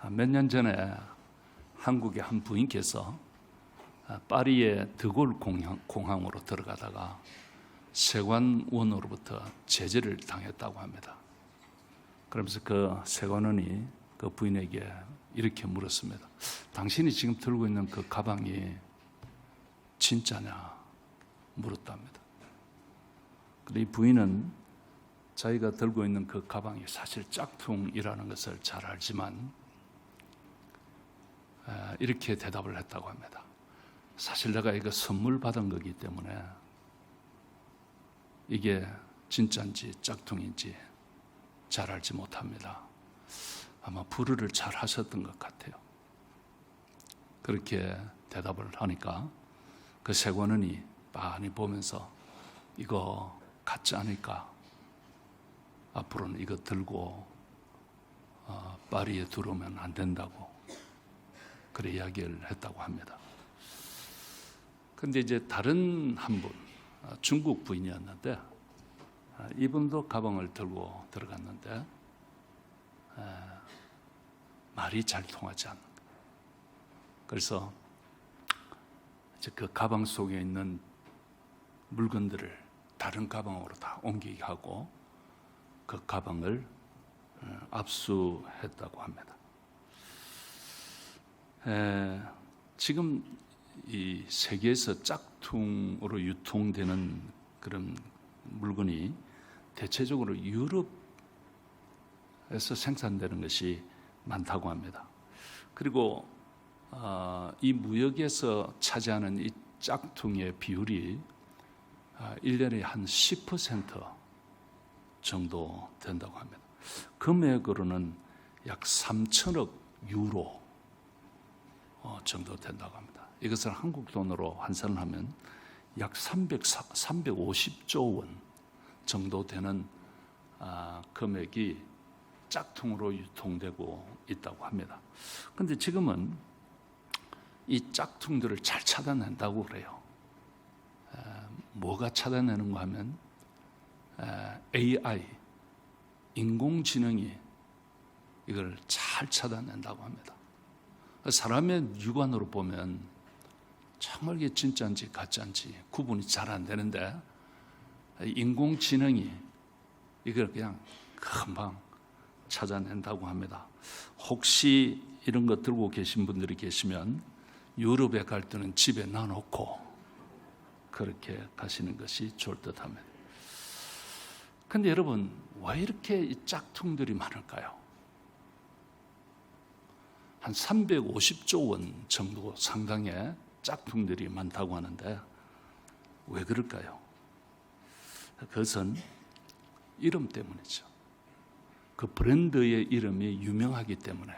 몇 년 전에 한국의 한 부인께서 파리의 드골 공항으로 들어가다가 세관원으로부터 제재를 당했다고 합니다. 그러면서 그 세관원이 그 부인에게 이렇게 물었습니다. 당신이 지금 들고 있는 그 가방이 진짜냐? 물었답니다. 그런데 이 부인은 자기가 들고 있는 그 가방이 사실 짝퉁이라는 것을 잘 알지만 이렇게 대답을 했다고 합니다. 사실 내가 이거 선물 받은 거기 때문에 이게 진짜인지 짝퉁인지 잘 알지 못합니다. 아마 불의를 잘 하셨던 것 같아요. 그렇게 대답을 하니까 그 세관원이 많이 보면서 이거 가짜 아닐까? 앞으로는 이거 들고 파리에 들어오면 안 된다고 그래 이야기를 했다고 합니다. 그런데 이제 다른 한 분, 중국 부인이었는데 이분도 가방을 들고 들어갔는데 말이 잘 통하지 않는 거예요. 그래서 이제 그 가방 속에 있는 물건들을 다른 가방으로 다 옮기게 하고 그 가방을 압수했다고 합니다. 지금 이 세계에서 짝퉁으로 유통되는 그런 물건이 대체적으로 유럽에서 생산되는 것이 많다고 합니다. 그리고 이 무역에서 차지하는 이 짝퉁의 비율이 1년에 한 10% 정도 된다고 합니다. 금액으로는 약 3천억 유로 정도 된다고 합니다. 이것을 한국 돈으로 환산을 하면 약 350조 원 정도 되는 금액이 짝퉁으로 유통되고 있다고 합니다. 그런데 지금은 이 짝퉁들을 잘 찾아낸다고 그래요. 뭐가 찾아내는가 하면 AI, 인공지능이 이걸 잘 찾아낸다고 합니다. 사람의 육안으로 보면 정말 이게 진짜인지 가짜인지 구분이 잘 안 되는데 인공지능이 이걸 그냥 금방 찾아낸다고 합니다. 혹시 이런 거 들고 계신 분들이 계시면 유럽에 갈 때는 집에 놔놓고 그렇게 가시는 것이 좋을 듯 합니다. 근데 여러분, 왜 이렇게 이 짝퉁들이 많을까요? 한 350조 원 정도 상당의 짝퉁들이 많다고 하는데 왜 그럴까요? 그것은 이름 때문이죠. 그 브랜드의 이름이 유명하기 때문에,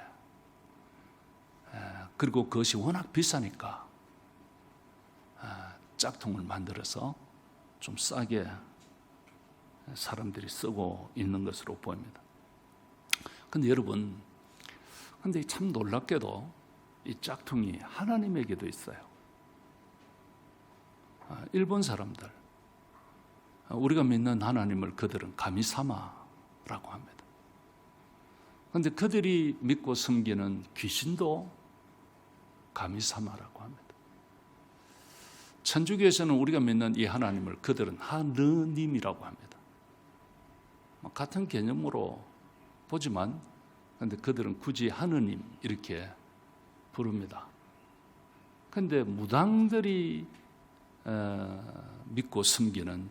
그리고 그것이 워낙 비싸니까 짝퉁을 만들어서 좀 싸게 사람들이 쓰고 있는 것으로 보입니다. 그런데 여러분, 근데 참 놀랍게도 이 짝퉁이 하나님에게도 있어요. 일본 사람들, 우리가 믿는 하나님을 그들은 가미사마라고 합니다. 그런데 그들이 믿고 섬기는 귀신도 가미사마라고 합니다. 천주교에서는 우리가 믿는 이 하나님을 그들은 하느님이라고 합니다. 같은 개념으로 보지만 그런데 그들은 굳이 하느님 이렇게 부릅니다. 그런데 무당들이 믿고 섬기는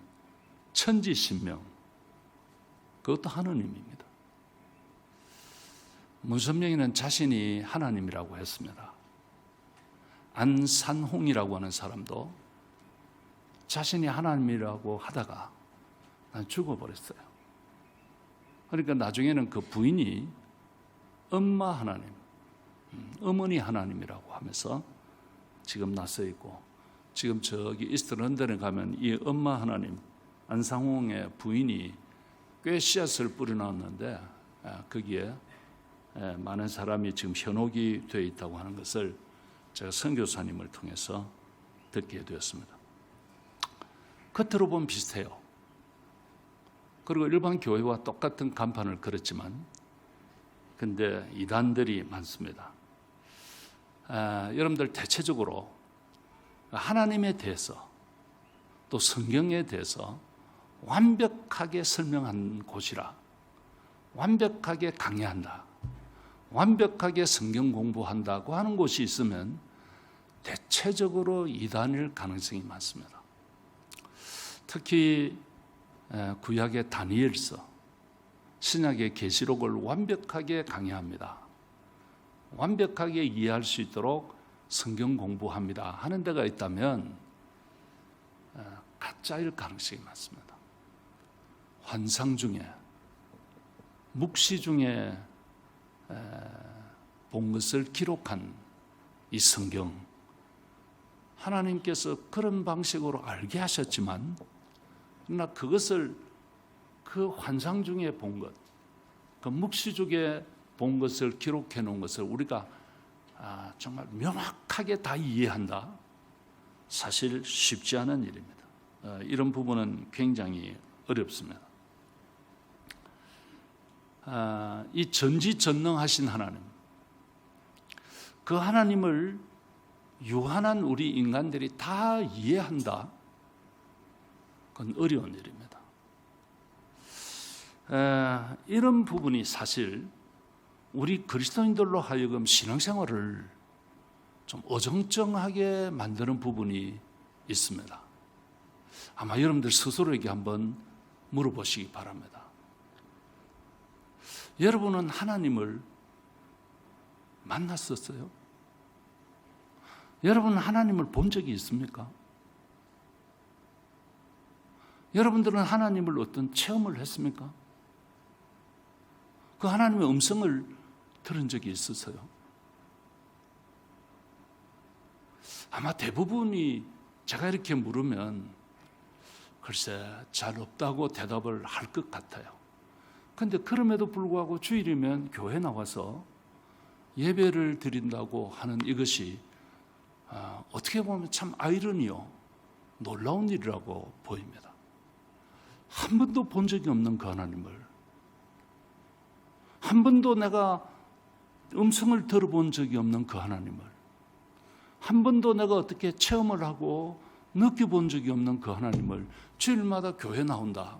천지신명, 그것도 하느님입니다. 문선명이는 자신이 하나님이라고 했습니다. 안산홍이라고 하는 사람도 자신이 하나님이라고 하다가 죽어버렸어요. 그러니까 나중에는 그 부인이 엄마 하나님, 어머니 하나님이라고 하면서 지금 나서 있고, 지금 저기 이스트 런던에 가면 이 엄마 하나님, 안상홍의 부인이 꽤 씨앗을 뿌려놨는데 거기에 많은 사람이 지금 현혹이 되어 있다고 하는 것을 제가 선교사님을 통해서 듣게 되었습니다. 겉으로 보면 비슷해요. 그리고 일반 교회와 똑같은 간판을 걸었지만 근데 이단들이 많습니다. 여러분들 대체적으로 하나님에 대해서 또 성경에 대해서 완벽하게 설명한 곳이라, 완벽하게 강의한다, 완벽하게 성경 공부한다고 하는 곳이 있으면 대체적으로 이단일 가능성이 많습니다. 특히 구약의 다니엘서, 신약의 계시록을 완벽하게 강의합니다. 완벽하게 이해할 수 있도록 성경 공부합니다 하는 데가 있다면 가짜일 가능성이 많습니다. 환상 중에, 묵시 중에 본 것을 기록한 이 성경, 하나님께서 그런 방식으로 알게 하셨지만, 그러나 그것을 그 환상 중에 본 것, 그 묵시 중에 본 것을 기록해 놓은 것을 우리가 정말 명확하게 다 이해한다? 사실 쉽지 않은 일입니다. 이런 부분은 굉장히 어렵습니다. 이 전지전능하신 하나님, 그 하나님을 유한한 우리 인간들이 다 이해한다? 그건 어려운 일입니다. 이런 부분이 사실 우리 그리스도인들로 하여금 신앙생활을 좀 어정쩡하게 만드는 부분이 있습니다. 아마 여러분들 스스로에게 한번 물어보시기 바랍니다. 여러분은 하나님을 만났었어요? 여러분은 하나님을 본 적이 있습니까? 여러분들은 하나님을 어떤 체험을 했습니까? 그 하나님의 음성을 들은 적이 있으세요? 아마 대부분이 제가 이렇게 물으면 글쎄 잘 없다고 대답을 할 것 같아요. 그런데 그럼에도 불구하고 주일이면 교회 나와서 예배를 드린다고 하는 이것이 어떻게 보면 참 아이러니요, 놀라운 일이라고 보입니다. 한 번도 본 적이 없는 그 하나님을, 한 번도 내가 음성을 들어본 적이 없는 그 하나님을, 한 번도 내가 어떻게 체험을 하고 느껴본 적이 없는 그 하나님을 주일마다 교회 나온다.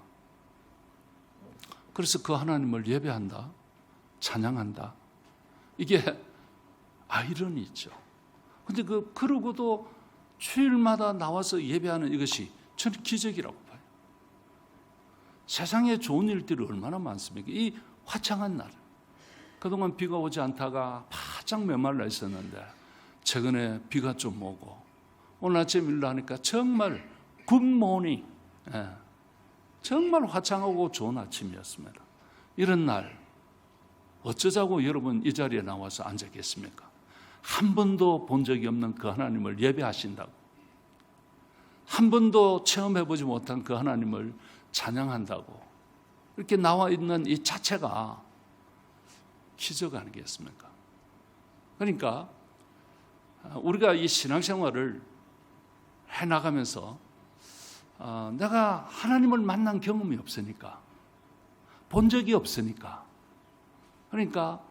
그래서 그 하나님을 예배한다, 찬양한다. 이게 아이러니죠. 근데 그러고도 주일마다 나와서 예배하는 이것이 저는 기적이라고 봐요. 세상에 좋은 일들이 얼마나 많습니까? 이 화창한 날, 그동안 비가 오지 않다가 바짝 메말라 있었는데 최근에 비가 좀 오고 오늘 아침 일어나니까 정말 굿모닝, 정말 화창하고 좋은 아침이었습니다. 이런 날 어쩌자고 여러분 이 자리에 나와서 앉아 계십니까? 한 번도 본 적이 없는 그 하나님을 예배하신다고, 한 번도 체험해보지 못한 그 하나님을 찬양한다고 이렇게 나와 있는 이 자체가 기적 아니겠습니까? 그러니까 우리가 이 신앙생활을 해나가면서 내가 하나님을 만난 경험이 없으니까, 본 적이 없으니까, 그러니까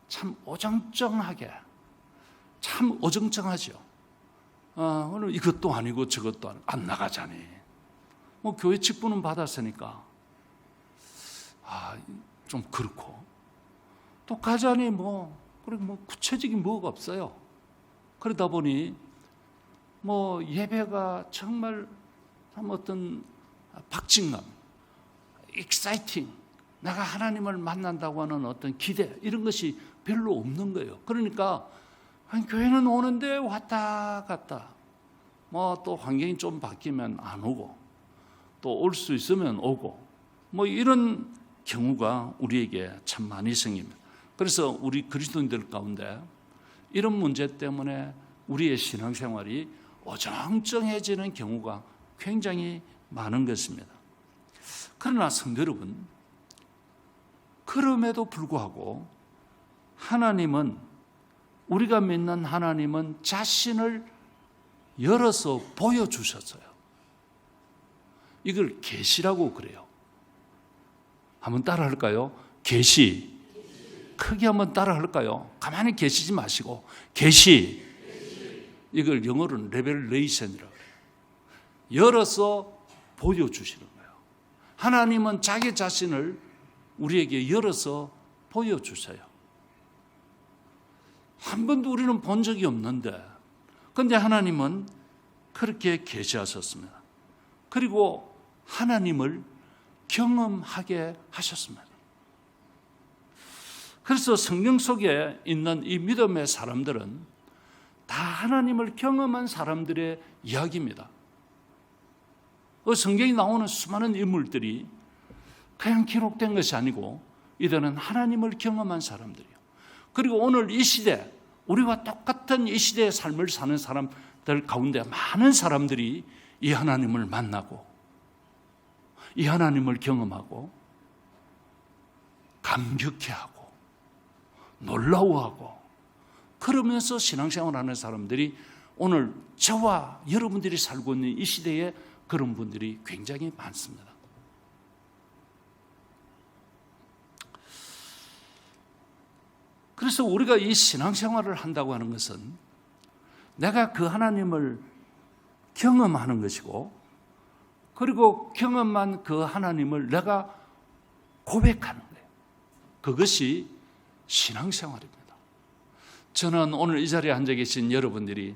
참 어정쩡하게, 참 어정쩡하죠. 오늘 이것도 아니고 저것도 아니고 안 나가자니, 뭐 교회 직분은 받았으니까 좀 그렇고, 또 가자니 그리고 구체적인 뭐가 없어요. 그러다 보니 예배가 정말 어떤 박진감, exciting, 내가 하나님을 만난다고 하는 어떤 기대, 이런 것이 별로 없는 거예요. 그러니까 교회는 오는데 왔다 갔다, 또 환경이 좀 바뀌면 안 오고, 또 올 수 있으면 오고, 이런 경우가 우리에게 참 많이 생깁니다. 그래서 우리 그리스도인들 가운데 이런 문제 때문에 우리의 신앙생활이 어정쩡해지는 경우가 굉장히 많은 것입니다. 그러나 성도 여러분, 그럼에도 불구하고 하나님은, 우리가 믿는 하나님은 자신을 열어서 보여주셨어요. 이걸 계시라고 그래요. 한번 따라 할까요? 계시. 크게 한번 따라 할까요? 가만히 계시지 마시고 계시, 이걸 영어로는 레벨레이션이라고 해요. 열어서 보여주시는 거예요. 하나님은 자기 자신을 우리에게 열어서 보여주세요. 한 번도 우리는 본 적이 없는데, 그런데 하나님은 그렇게 계시하셨습니다. 그리고 하나님을 경험하게 하셨습니다. 그래서 성경 속에 있는 이 믿음의 사람들은 다 하나님을 경험한 사람들의 이야기입니다. 성경에 나오는 수많은 인물들이 그냥 기록된 것이 아니고 이들은 하나님을 경험한 사람들이에요. 그리고 오늘 이 시대, 우리와 똑같은 이 시대의 삶을 사는 사람들 가운데 많은 사람들이 이 하나님을 만나고 이 하나님을 경험하고 감격해하고 놀라워하고 그러면서 신앙생활하는 사람들이 오늘 저와 여러분들이 살고 있는 이 시대에 그런 분들이 굉장히 많습니다. 그래서 우리가 이 신앙생활을 한다고 하는 것은 내가 그 하나님을 경험하는 것이고, 그리고 경험한 그 하나님을 내가 고백하는 거예요. 그것이 신앙생활입니다. 저는 오늘 이 자리에 앉아 계신 여러분들이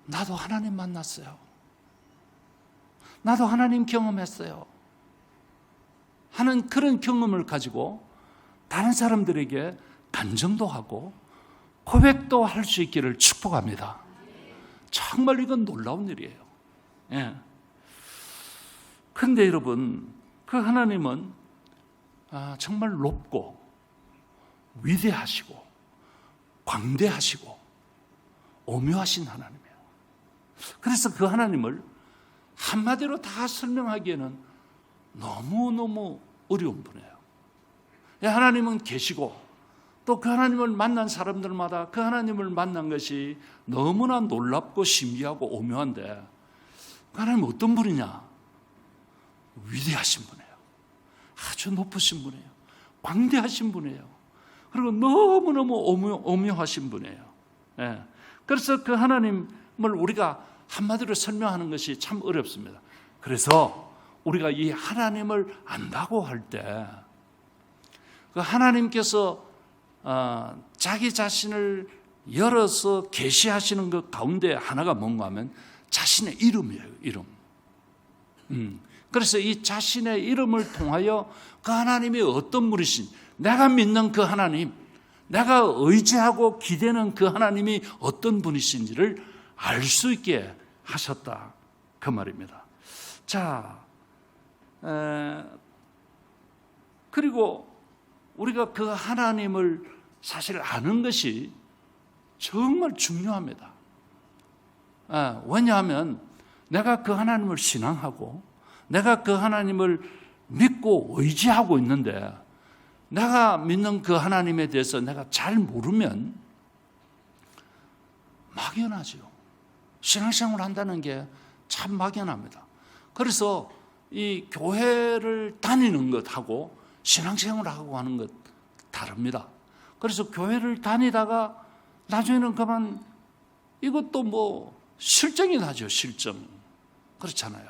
나도 하나님 만났어요. 나도 하나님 경험했어요 하는 그런 경험을 가지고 다른 사람들에게 간증도 하고 고백도 할 수 있기를 축복합니다. 정말 이건 놀라운 일이에요. 그런데 여러분, 그 하나님은 정말 높고 위대하시고 광대하시고 오묘하신 하나님이에요. 그래서 그 하나님을 한마디로 다 설명하기에는 너무너무 어려운 분이에요. 하나님은 계시고 또 그 하나님을 만난 사람들마다 그 하나님을 만난 것이 너무나 놀랍고 신기하고 오묘한데, 그 하나님은 어떤 분이냐? 위대하신 분이에요. 아주 높으신 분이에요. 광대하신 분이에요. 그리고 너무너무 오묘하신 분이에요. 그래서 그 하나님을 우리가 한마디로 설명하는 것이 참 어렵습니다. 그래서 우리가 이 하나님을 안다고 할 때 그 하나님께서 자기 자신을 열어서 계시하시는 것 가운데 하나가 뭔가 하면 자신의 이름이에요. 이름. 그래서 이 자신의 이름을 통하여 그 하나님이 어떤 분이신, 내가 믿는 그 하나님, 내가 의지하고 기대는 그 하나님이 어떤 분이신지를 알 수 있게 하셨다, 그 말입니다. 자, 그리고 우리가 그 하나님을 사실 아는 것이 정말 중요합니다. 왜냐하면 내가 그 하나님을 신앙하고 내가 그 하나님을 믿고 의지하고 있는데, 내가 믿는 그 하나님에 대해서 내가 잘 모르면 막연하죠. 신앙생활을 한다는 게 참 막연합니다. 그래서 이 교회를 다니는 것하고 신앙생활을 하고 하는 것 다릅니다. 그래서 교회를 다니다가 나중에는 그만 이것도 뭐 실정이 나죠. 실정. 그렇잖아요.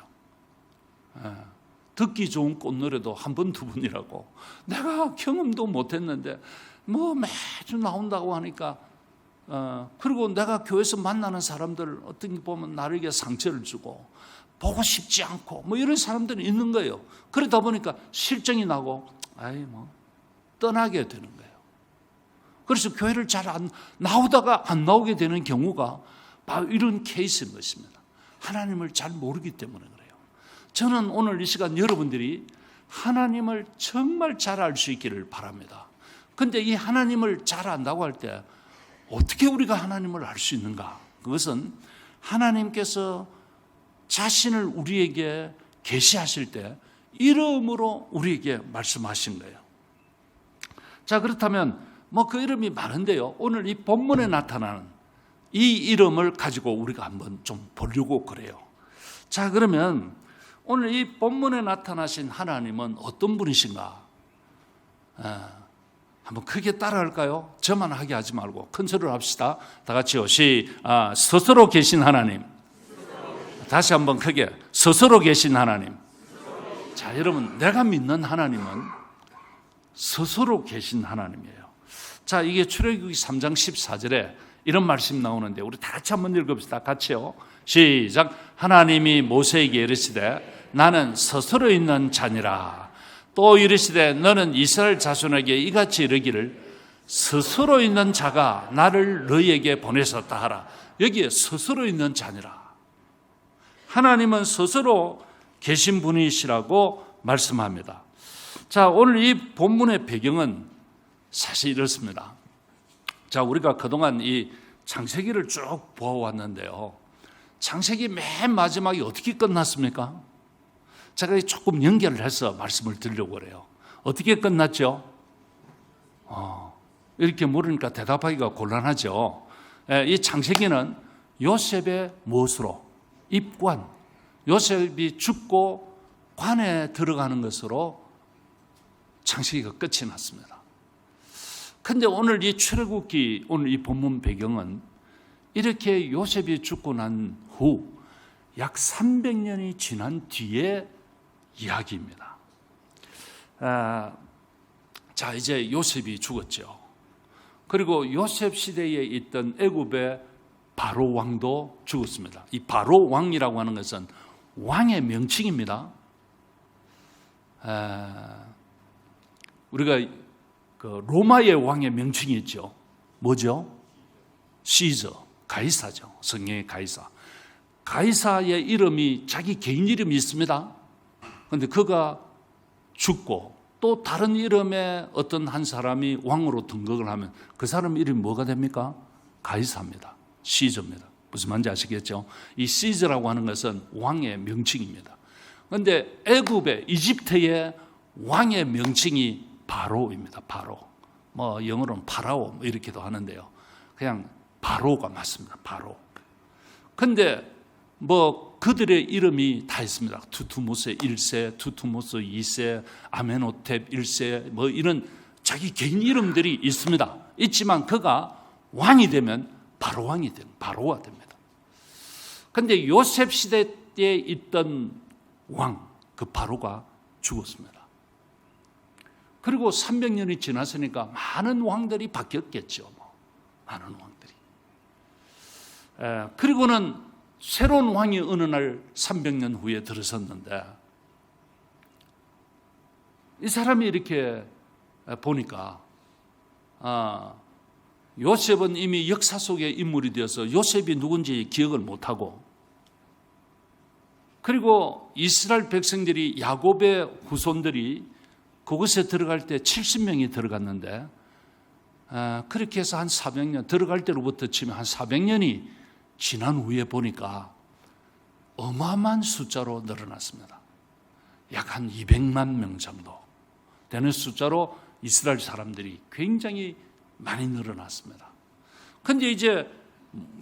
듣기 좋은 꽃노래도 한 번, 두 번이라고. 내가 경험도 못했는데 뭐 매주 나온다고 하니까, 그리고 내가 교회에서 만나는 사람들 어떤 게 보면 나에게 상처를 주고 보고 싶지 않고 뭐 이런 사람들이 있는 거예요. 그러다 보니까 실정이 나고 떠나게 되는 거예요. 그래서 교회를 잘 나오다가 안 나오게 되는 경우가 바로 이런 케이스인 것입니다. 하나님을 잘 모르기 때문에 그래요. 저는 오늘 이 시간 여러분들이 하나님을 정말 잘 알 수 있기를 바랍니다. 그런데 이 하나님을 잘 안다고 할 때 어떻게 우리가 하나님을 알 수 있는가? 그것은 하나님께서 자신을 우리에게 계시하실 때 이름으로 우리에게 말씀하신 거예요. 자, 그렇다면 그 이름이 많은데요. 오늘 이 본문에 나타나는 이 이름을 가지고 우리가 한번 좀 보려고 그래요. 자, 그러면 오늘 이 본문에 나타나신 하나님은 어떤 분이신가? 한번 크게 따라할까요? 저만 하게 하지 말고 큰 소리로 합시다. 다 같이요. 스스로 계신 하나님. 다시 한번 크게. 스스로 계신 하나님. 자, 여러분, 내가 믿는 하나님은 스스로 계신 하나님이에요. 자, 이게 출애굽기 3장 14절에 이런 말씀 나오는데 우리 다 같이 한번 읽읍시다. 같이요. 시작. 하나님이 모세에게 이르시되 나는 스스로 있는 자니라. 또 이르시되 너는 이스라엘 자손에게 이같이 이르기를 스스로 있는 자가 나를 너희에게 보내셨다 하라. 여기에 스스로 있는 자니라. 하나님은 스스로 계신 분이시라고 말씀합니다. 자, 오늘 이 본문의 배경은 사실 이렇습니다. 자, 우리가 그동안 이 창세기를 쭉 보아왔는데요. 창세기 맨 마지막이 어떻게 끝났습니까? 제가 조금 연결을 해서 말씀을 드리려고 그래요. 어떻게 끝났죠? 이렇게 물으니까 대답하기가 곤란하죠. 이 창세기는 요셉의 무엇으로? 입관. 요셉이 죽고 관에 들어가는 것으로 창세기가 끝이 났습니다. 근데 오늘 이 출애굽기, 오늘 이 본문 배경은 이렇게 요셉이 죽고 난 후 약 300년이 지난 뒤의 이야기입니다. 자, 이제 요셉이 죽었죠. 그리고 요셉 시대에 있던 애굽의 바로 왕도 죽었습니다. 이 바로 왕이라고 하는 것은 왕의 명칭입니다. 우리가 그 로마의 왕의 명칭이 있죠. 뭐죠? 시저, 가이사죠. 성경의 가이사. 가이사의 이름이 자기 개인 이름이 있습니다. 그런데 그가 죽고 또 다른 이름의 어떤 한 사람이 왕으로 등극을 하면 그 사람 이름이 뭐가 됩니까? 가이사입니다. 시저입니다. 무슨 말인지 아시겠죠? 이 시저라고 하는 것은 왕의 명칭입니다. 그런데 애굽의 이집트의 왕의 명칭이 바로입니다. 바로. 뭐 영어로는 파라오 이렇게도 하는데요. 그냥 바로가 맞습니다. 바로. 근데 뭐 그들의 이름이 다 있습니다. 투투모스 1세, 투투모스 2세, 아멘호텝 1세 뭐 이런 자기 개인 이름들이 있습니다. 있지만 그가 왕이 되면 바로 왕이 되는 바로가 됩니다. 근데 요셉 시대에 있던 왕, 그 바로가 죽었습니다. 그리고 300년이 지났으니까 많은 왕들이 바뀌었겠죠. 많은 왕들이. 그리고는 새로운 왕이 어느 날 300년 후에 들어섰는데 이 사람이 이렇게 보니까 요셉은 이미 역사 속의 인물이 되어서 요셉이 누군지 기억을 못하고 그리고 이스라엘 백성들이 야곱의 후손들이 그곳에 들어갈 때 70명이 들어갔는데 그렇게 해서 한 400년 들어갈 때로부터 치면 한 400년이 지난 후에 보니까 어마어마한 숫자로 늘어났습니다. 약 한 200만 명 정도 되는 숫자로 이스라엘 사람들이 굉장히 많이 늘어났습니다. 그런데 이제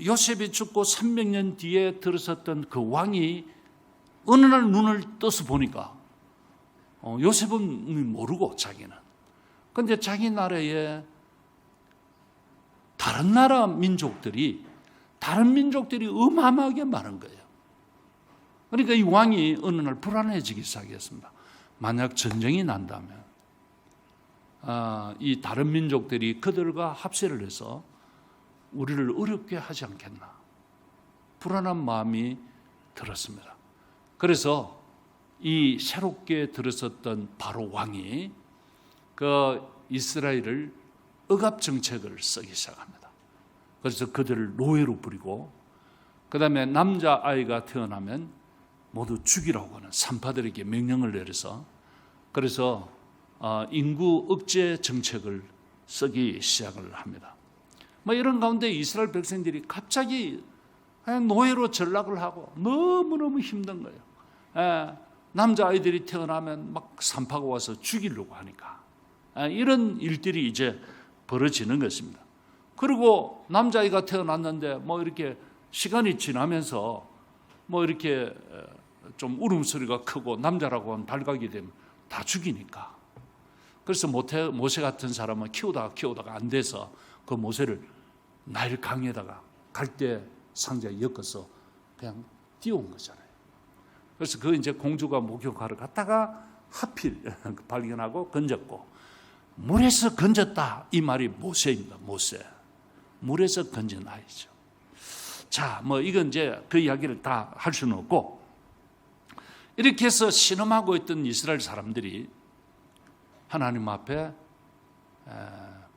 요셉이 죽고 300년 뒤에 들어섰던 그 왕이 어느 날 눈을 떠서 보니까 요셉은 모르고 자기는. 그런데 자기 나라에 다른 나라 민족들이 어마어마하게 많은 거예요. 그러니까 이 왕이 어느 날 불안해지기 시작했습니다. 만약 전쟁이 난다면 이 다른 민족들이 그들과 합세를 해서 우리를 어렵게 하지 않겠나. 불안한 마음이 들었습니다. 그래서 이 새롭게 들어섰던 바로 왕이 그 이스라엘을 억압 정책을 쓰기 시작합니다. 그래서 그들을 노예로 부리고 그 다음에 남자아이가 태어나면 모두 죽이라고 하는 산파들에게 명령을 내려서 그래서 인구 억제 정책을 쓰기 시작을 합니다. 뭐 이런 가운데 이스라엘 백성들이 갑자기 그냥 노예로 전락을 하고 너무너무 힘든 거예요. 남자아이들이 태어나면 막 산파가 와서 죽이려고 하니까 이런 일들이 이제 벌어지는 것입니다. 그리고 남자아이가 태어났는데 뭐 이렇게 시간이 지나면서 뭐 이렇게 좀 울음소리가 크고 남자라고 하는 발각이 되면 다 죽이니까. 그래서 모세 같은 사람은 키우다가 안 돼서 그 모세를 나일 강에다가 갈대 상자에 엮어서 그냥 띄운 거잖아요. 그래서 그 이제 공주가 목욕하러 갔다가 하필 발견하고 건졌고, 물에서 건졌다 이 말이 모세입니다. 모세. 물에서 건진 아이죠. 자, 뭐 이건 이제 그 이야기를 다 할 수는 없고, 이렇게 해서 신음하고 있던 이스라엘 사람들이 하나님 앞에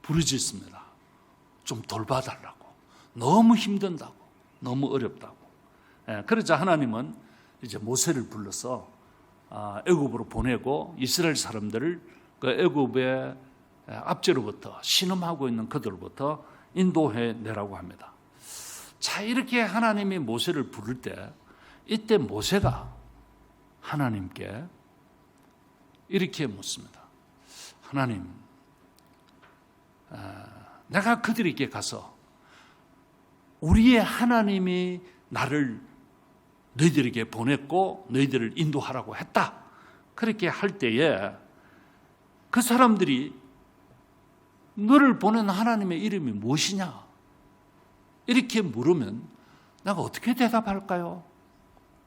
부르짖습니다. 좀 돌봐달라고. 너무 힘든다고. 너무 어렵다고. 그러자 하나님은 이제 모세를 불러서 애굽으로 보내고 이스라엘 사람들을 그 애굽의 압제로부터, 신음하고 있는 그들로부터 인도해 내라고 합니다. 자, 이렇게 하나님이 모세를 부를 때, 이때 모세가 하나님께 이렇게 묻습니다. 하나님, 내가 그들에게 가서 우리의 하나님이 나를 너희들에게 보냈고 너희들을 인도하라고 했다. 그렇게 할 때에 그 사람들이 너를 보낸 하나님의 이름이 무엇이냐? 이렇게 물으면 내가 어떻게 대답할까요?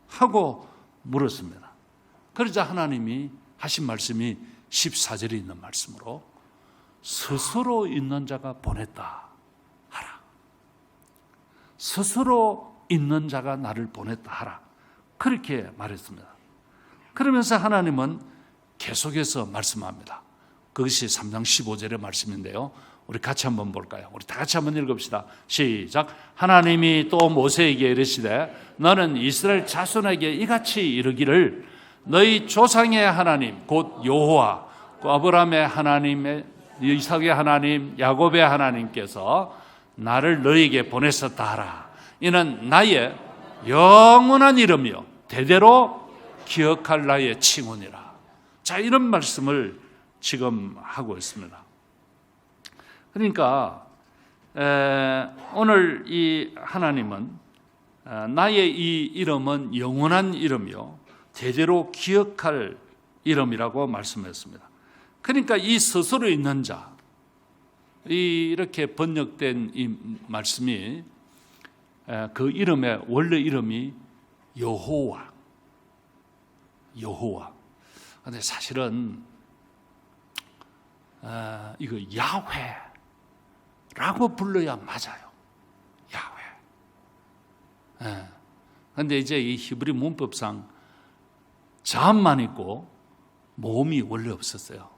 하고 물었습니다. 그러자 하나님이 하신 말씀이 14절에 있는 말씀으로 스스로 있는 자가 보냈다 하라. 스스로 있는 자가 나를 보냈다 하라. 그렇게 말했습니다. 그러면서 하나님은 계속해서 말씀합니다. 그것이 3장 15절의 말씀인데요. 우리 같이 한번 볼까요? 우리 다 같이 한번 읽읍시다. 시작. 하나님이 또 모세에게 이르시되 너는 이스라엘 자손에게 이같이 이르기를 너희 조상의 하나님 곧 여호와 아브라함의 하나님, 이삭의 하나님, 야곱의 하나님께서 나를 너희에게 보냈었다 하라. 이는 나의 영원한 이름이요 대대로 기억할 나의 칭언이라. 자, 이런 말씀을 지금 하고 있습니다. 그러니까 오늘 이 하나님은 나의 이 이름은 영원한 이름이요 대대로 기억할 이름이라고 말씀했습니다. 그러니까 이 스스로 있는 자, 이렇게 번역된 이 말씀이 그 이름의 원래 이름이 여호와. 그런데 사실은 이거 야훼라고 불러야 맞아요. 야훼. 그런데 이제 이 히브리 문법상 자음만 있고 모음이 원래 없었어요.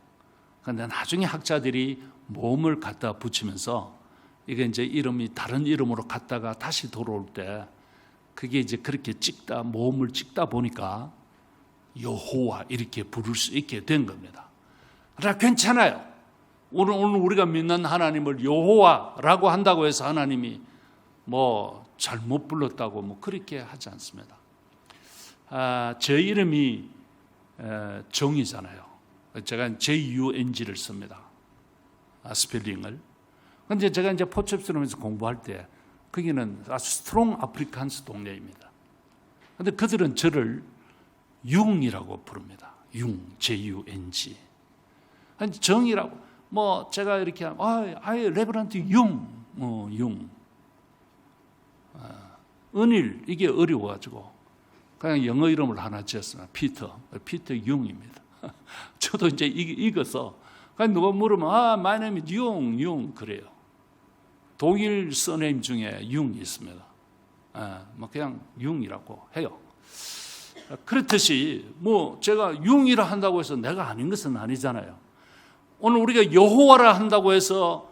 그런데 나중에 학자들이 모음을 갖다 붙이면서 이게 이제 이름이 다른 이름으로 갔다가 다시 돌아올 때 그게 이제 그렇게 모음을 찍다 보니까 여호와 이렇게 부를 수 있게 된 겁니다. 그러나 괜찮아요. 오늘 우리가 믿는 하나님을 여호와라고 한다고 해서 하나님이 뭐 잘못 불렀다고 뭐 그렇게 하지 않습니다. 제 이름이 정이잖아요. 제가 JUNG를 씁니다. 스펠링을. 그런데 제가 이제 포첩스러면서 공부할 때 거기는 아주 스트롱 아프리칸스 동네입니다. 그런데 그들은 저를 융이라고 부릅니다. JUNG. 정이라고. 뭐 제가 이렇게 하면 아예 레버런트 융. 은일 이게 어려워가지고 그냥 영어 이름을 하나 지었습니다. 피터 융입니다. 저도 이제 읽어서 누가 물으면 my name is 융 그래요. 독일 서네임 중에 융이 있습니다. 뭐 그냥 융이라고 해요. 그렇듯이 뭐 제가 융이라 한다고 해서 내가 아닌 것은 아니잖아요. 오늘 우리가 여호와라 한다고 해서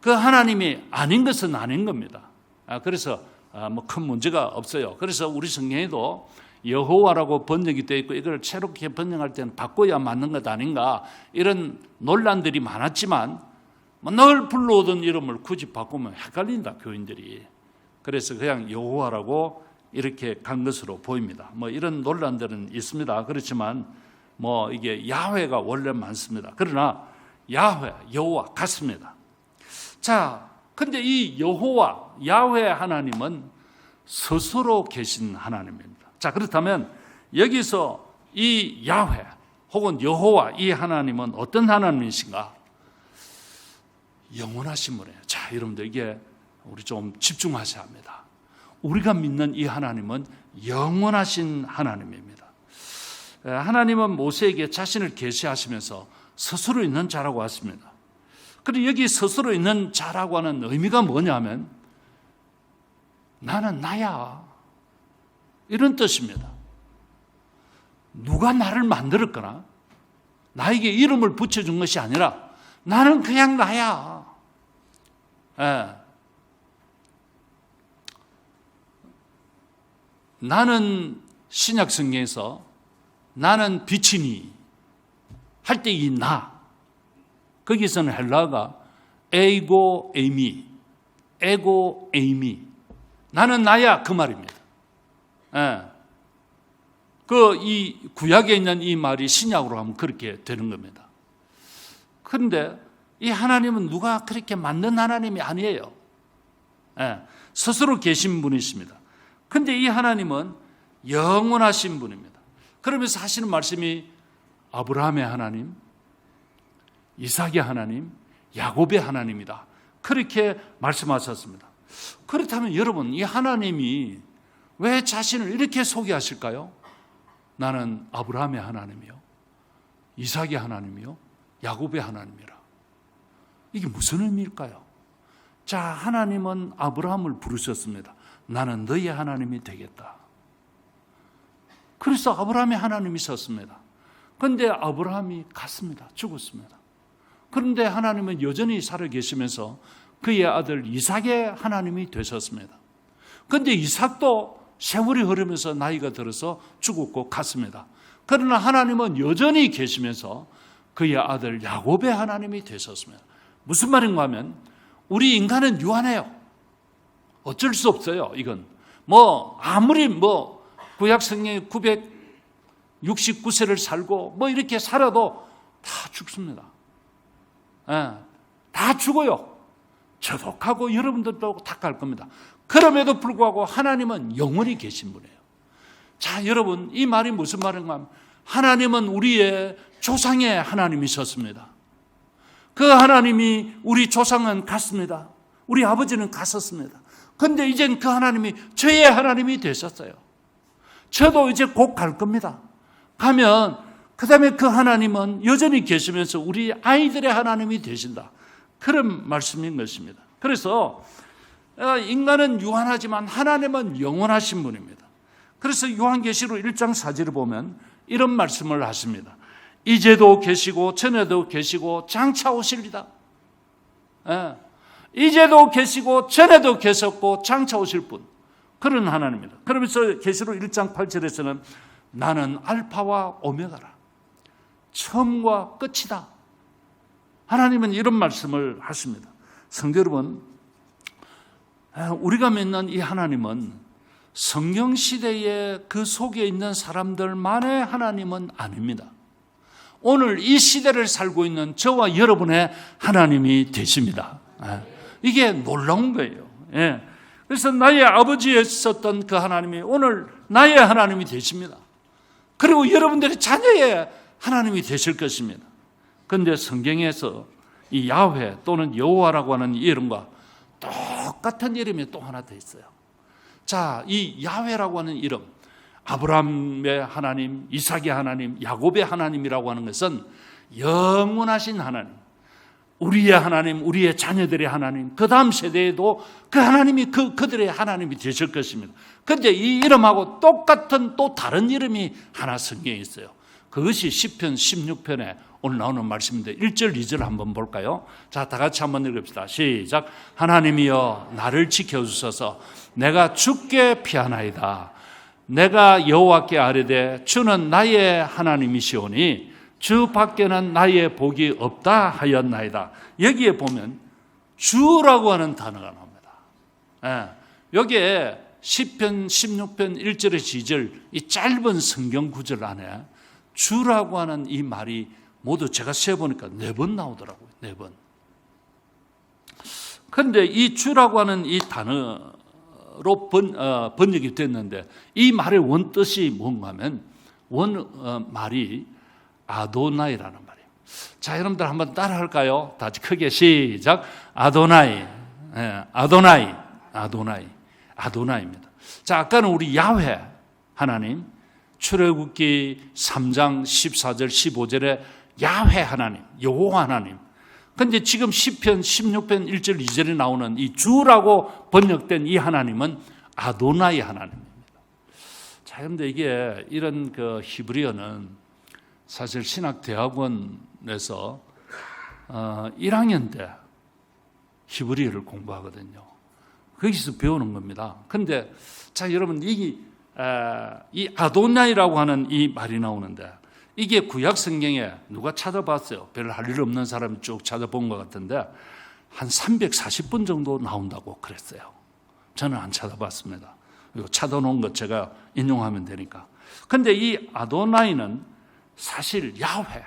그 하나님이 아닌 것은 아닌 겁니다. 그래서 뭐 큰 문제가 없어요. 그래서 우리 성경에도 여호와라고 번역이 되어 있고 이걸 새롭게 번역할 때는 바꿔야 맞는 것 아닌가 이런 논란들이 많았지만 늘 불러오던 이름을 굳이 바꾸면 헷갈린다 교인들이. 그래서 그냥 여호와라고 이렇게 간 것으로 보입니다. 뭐 이런 논란들은 있습니다. 그렇지만 뭐 이게 야훼가 원래 많습니다. 그러나 여호와 같습니다. 자, 근데 이 여호와 야훼 하나님은 스스로 계신 하나님입니다. 자, 그렇다면 여기서 이 야훼 혹은 여호와, 이 하나님은 어떤 하나님이신가? 영원하신 분이에요. 자, 여러분들 이게 우리 좀 집중하셔야 합니다. 우리가 믿는 이 하나님은 영원하신 하나님입니다. 하나님은 모세에게 자신을 계시하시면서 스스로 있는 자라고 하십니다. 그리고 여기 스스로 있는 자라고 하는 의미가 뭐냐면 나는 나야, 이런 뜻입니다. 누가 나를 만들었거나 나에게 이름을 붙여준 것이 아니라 나는 그냥 나야. 나는 신약 성경에서 나는 빛이니 할 때 이 나, 거기서는 헬라어가 에고 에이미, 에고 에이미, 나는 나야, 그 말입니다. 이 구약에 있는 이 말이 신약으로 하면 그렇게 되는 겁니다. 그런데 이 하나님은 누가 그렇게 만든 하나님이 아니에요. 스스로 계신 분이십니다. 그런데 이 하나님은 영원하신 분입니다. 그러면서 하시는 말씀이 아브라함의 하나님, 이삭의 하나님, 야곱의 하나님이다, 그렇게 말씀하셨습니다. 그렇다면 여러분, 이 하나님이 왜 자신을 이렇게 소개하실까요? 나는 아브라함의 하나님이요, 이삭의 하나님이요, 야곱의 하나님이라. 이게 무슨 의미일까요? 자, 하나님은 아브라함을 부르셨습니다. 나는 너의 하나님이 되겠다. 그래서 아브라함의 하나님이 섰습니다. 그런데 아브라함이 갔습니다. 죽었습니다. 그런데 하나님은 여전히 살아계시면서 그의 아들 이삭의 하나님이 되셨습니다. 그런데 이삭도 세월이 흐르면서 나이가 들어서 죽었고 갔습니다. 그러나 하나님은 여전히 계시면서 그의 아들 야곱의 하나님이 되셨습니다. 무슨 말인가 하면 우리 인간은 유한해요. 어쩔 수 없어요. 이건 아무리 구약 성경에 969세를 살고 이렇게 살아도 다 죽습니다. 다 죽어요. 저도 가고 여러분들도 다 갈 겁니다. 그럼에도 불구하고 하나님은 영원히 계신 분이에요. 자, 여러분, 이 말이 무슨 말인가 하면 하나님은 우리의 조상의 하나님이셨습니다. 그 하나님이, 우리 조상은 갔습니다. 우리 아버지는 갔었습니다. 그런데 이젠 그 하나님이 저의 하나님이 되셨어요. 저도 이제 곧 갈 겁니다. 가면 그 다음에 그 하나님은 여전히 계시면서 우리 아이들의 하나님이 되신다, 그런 말씀인 것입니다. 그래서 인간은 유한하지만 하나님은 영원하신 분입니다. 그래서 요한계시록 1장 4절을 보면 이런 말씀을 하십니다. 이제도 계시고 전에도 계시고 장차 오실리다. 이제도 계시고 전에도 계셨고 장차 오실 분, 그런 하나님입니다. 그러면서 계시록 1장 8절에서는 나는 알파와 오메가라, 처음과 끝이다. 하나님은 이런 말씀을 하십니다. 성도 여러분, 우리가 믿는 이 하나님은 성경시대에 그 속에 있는 사람들만의 하나님은 아닙니다. 오늘 이 시대를 살고 있는 저와 여러분의 하나님이 되십니다. 이게 놀라운 거예요. 그래서 나의 아버지였었던 그 하나님이 오늘 나의 하나님이 되십니다. 그리고 여러분들의 자녀의 하나님이 되실 것입니다. 그런데 성경에서 이 야훼 또는 여호와라고 하는 이름과 똑같은 이름이 또 하나 더 있어요. 자, 이 야훼라고 하는 이름, 아브라함의 하나님, 이삭의 하나님, 야곱의 하나님이라고 하는 것은 영원하신 하나님, 우리의 하나님, 우리의 자녀들의 하나님, 그 다음 세대에도 그 하나님이 그들의 하나님이 되실 것입니다. 그런데 이 이름하고 똑같은 또 다른 이름이 하나 성경에 있어요. 그것이 시편 16편에 오늘 나오는 말씀인데 1절, 2절 한번 볼까요? 자, 다 같이 한번 읽읍시다. 시작. 하나님이여 나를 지켜주소서. 내가 주께 피하나이다. 내가 여호와께 아뢰되 주는 나의 하나님이시오니 주 밖에는 나의 복이 없다 하였나이다. 여기에 보면 주라고 하는 단어가 나옵니다. 여기에 시편 16편 1절에서 2절 이 짧은 성경 구절 안에 주라고 하는 이 말이 모두 제가 세어보니까 4번 나오더라고요. 4번. 그런데 이 주라고 하는 이 단어로 번역이 됐는데 이 말의 원뜻이 뭔가 하면 말이 아도나이라는 말이에요. 자, 여러분들 한번 따라 할까요? 다 크게 시작. 아도나이. 아도나이입니다. 자, 아까는 우리 야훼 하나님, 출애굽기 3장 14절 15절에 야훼 하나님, 여호와 하나님. 근데 지금 시편 16편 1절 2절에 나오는 이 주라고 번역된 이 하나님은 아도나이 하나님입니다. 자, 그런데 이게 이런 그 히브리어는 사실 신학대학원에서 1학년 때 히브리어를 공부하거든요. 거기서 배우는 겁니다. 그런데 자, 여러분 이 아도나이라고 하는 이 말이 나오는데 이게 구약 성경에 누가 찾아봤어요? 별로 할 일 없는 사람이 쭉 찾아본 것 같은데 한 340번 정도 나온다고 그랬어요. 저는 안 찾아봤습니다. 이거 찾아놓은 것 제가 인용하면 되니까. 근데 이 아도나이는 사실 야훼,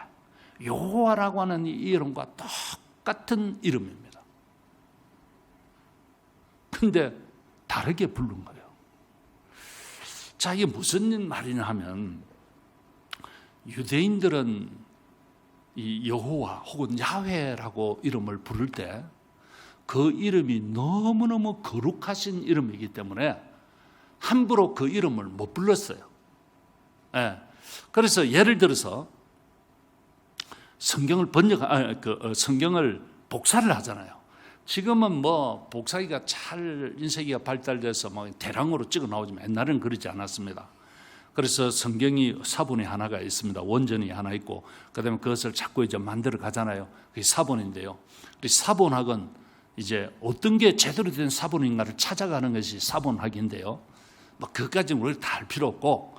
여호와라고 하는 이 이름과 똑같은 이름입니다. 근데 다르게 부른 거예요. 자, 이게 무슨 말이냐 하면 유대인들은 이 여호와 혹은 야훼라고 이름을 부를 때 그 이름이 너무너무 거룩하신 이름이기 때문에 함부로 그 이름을 못 불렀어요. 예. 그래서 예를 들어서 성경을 성경을 복사를 하잖아요. 지금은 뭐 복사기가 잘 인쇄기가 발달돼서 뭐 대량으로 찍어 나오지만 옛날에는 그러지 않았습니다. 그래서 성경이 사본이 하나가 있습니다. 원전이 하나 있고 그다음에 그것을 자꾸 이제 만들어 가잖아요. 그게 사본인데요. 사본학은 이제 어떤 게 제대로 된 사본인가를 찾아가는 것이 사본학인데요. 뭐 그것까지는 우리가 다 할 필요 없고,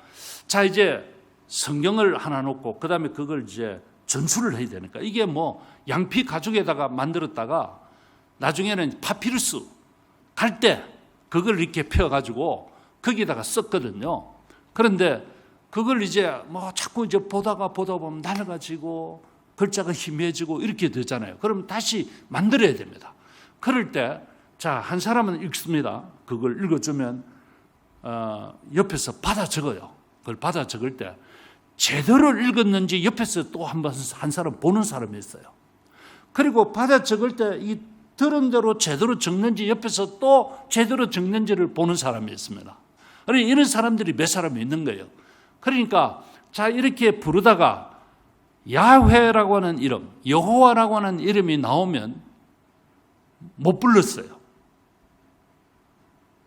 자, 이제 성경을 하나 놓고 그다음에 그걸 이제 전수를 해야 되니까 이게 뭐 양피 가죽에다가 만들었다가 나중에는 파피루스 갈 때 그걸 이렇게 펴가지고 거기다가 썼거든요. 그런데 그걸 이제 뭐 자꾸 이제 보다 보면 날아가지고 글자가 희미해지고 이렇게 되잖아요. 그럼 다시 만들어야 됩니다. 그럴 때, 자, 한 사람은 읽습니다. 그걸 읽어주면 옆에서 받아 적어요. 그걸 받아 적을 때 제대로 읽었는지 옆에서 또 한 사람 보는 사람이 있어요. 그리고 받아 적을 때 이 들은 대로 제대로 적는지 옆에서 또 제대로 적는지를 보는 사람이 있습니다. 그러니까 이런 사람들이 몇 사람이 있는 거예요. 그러니까 자, 이렇게 부르다가 야훼라고 하는 이름, 여호와라고 하는 이름이 나오면 못 불렀어요.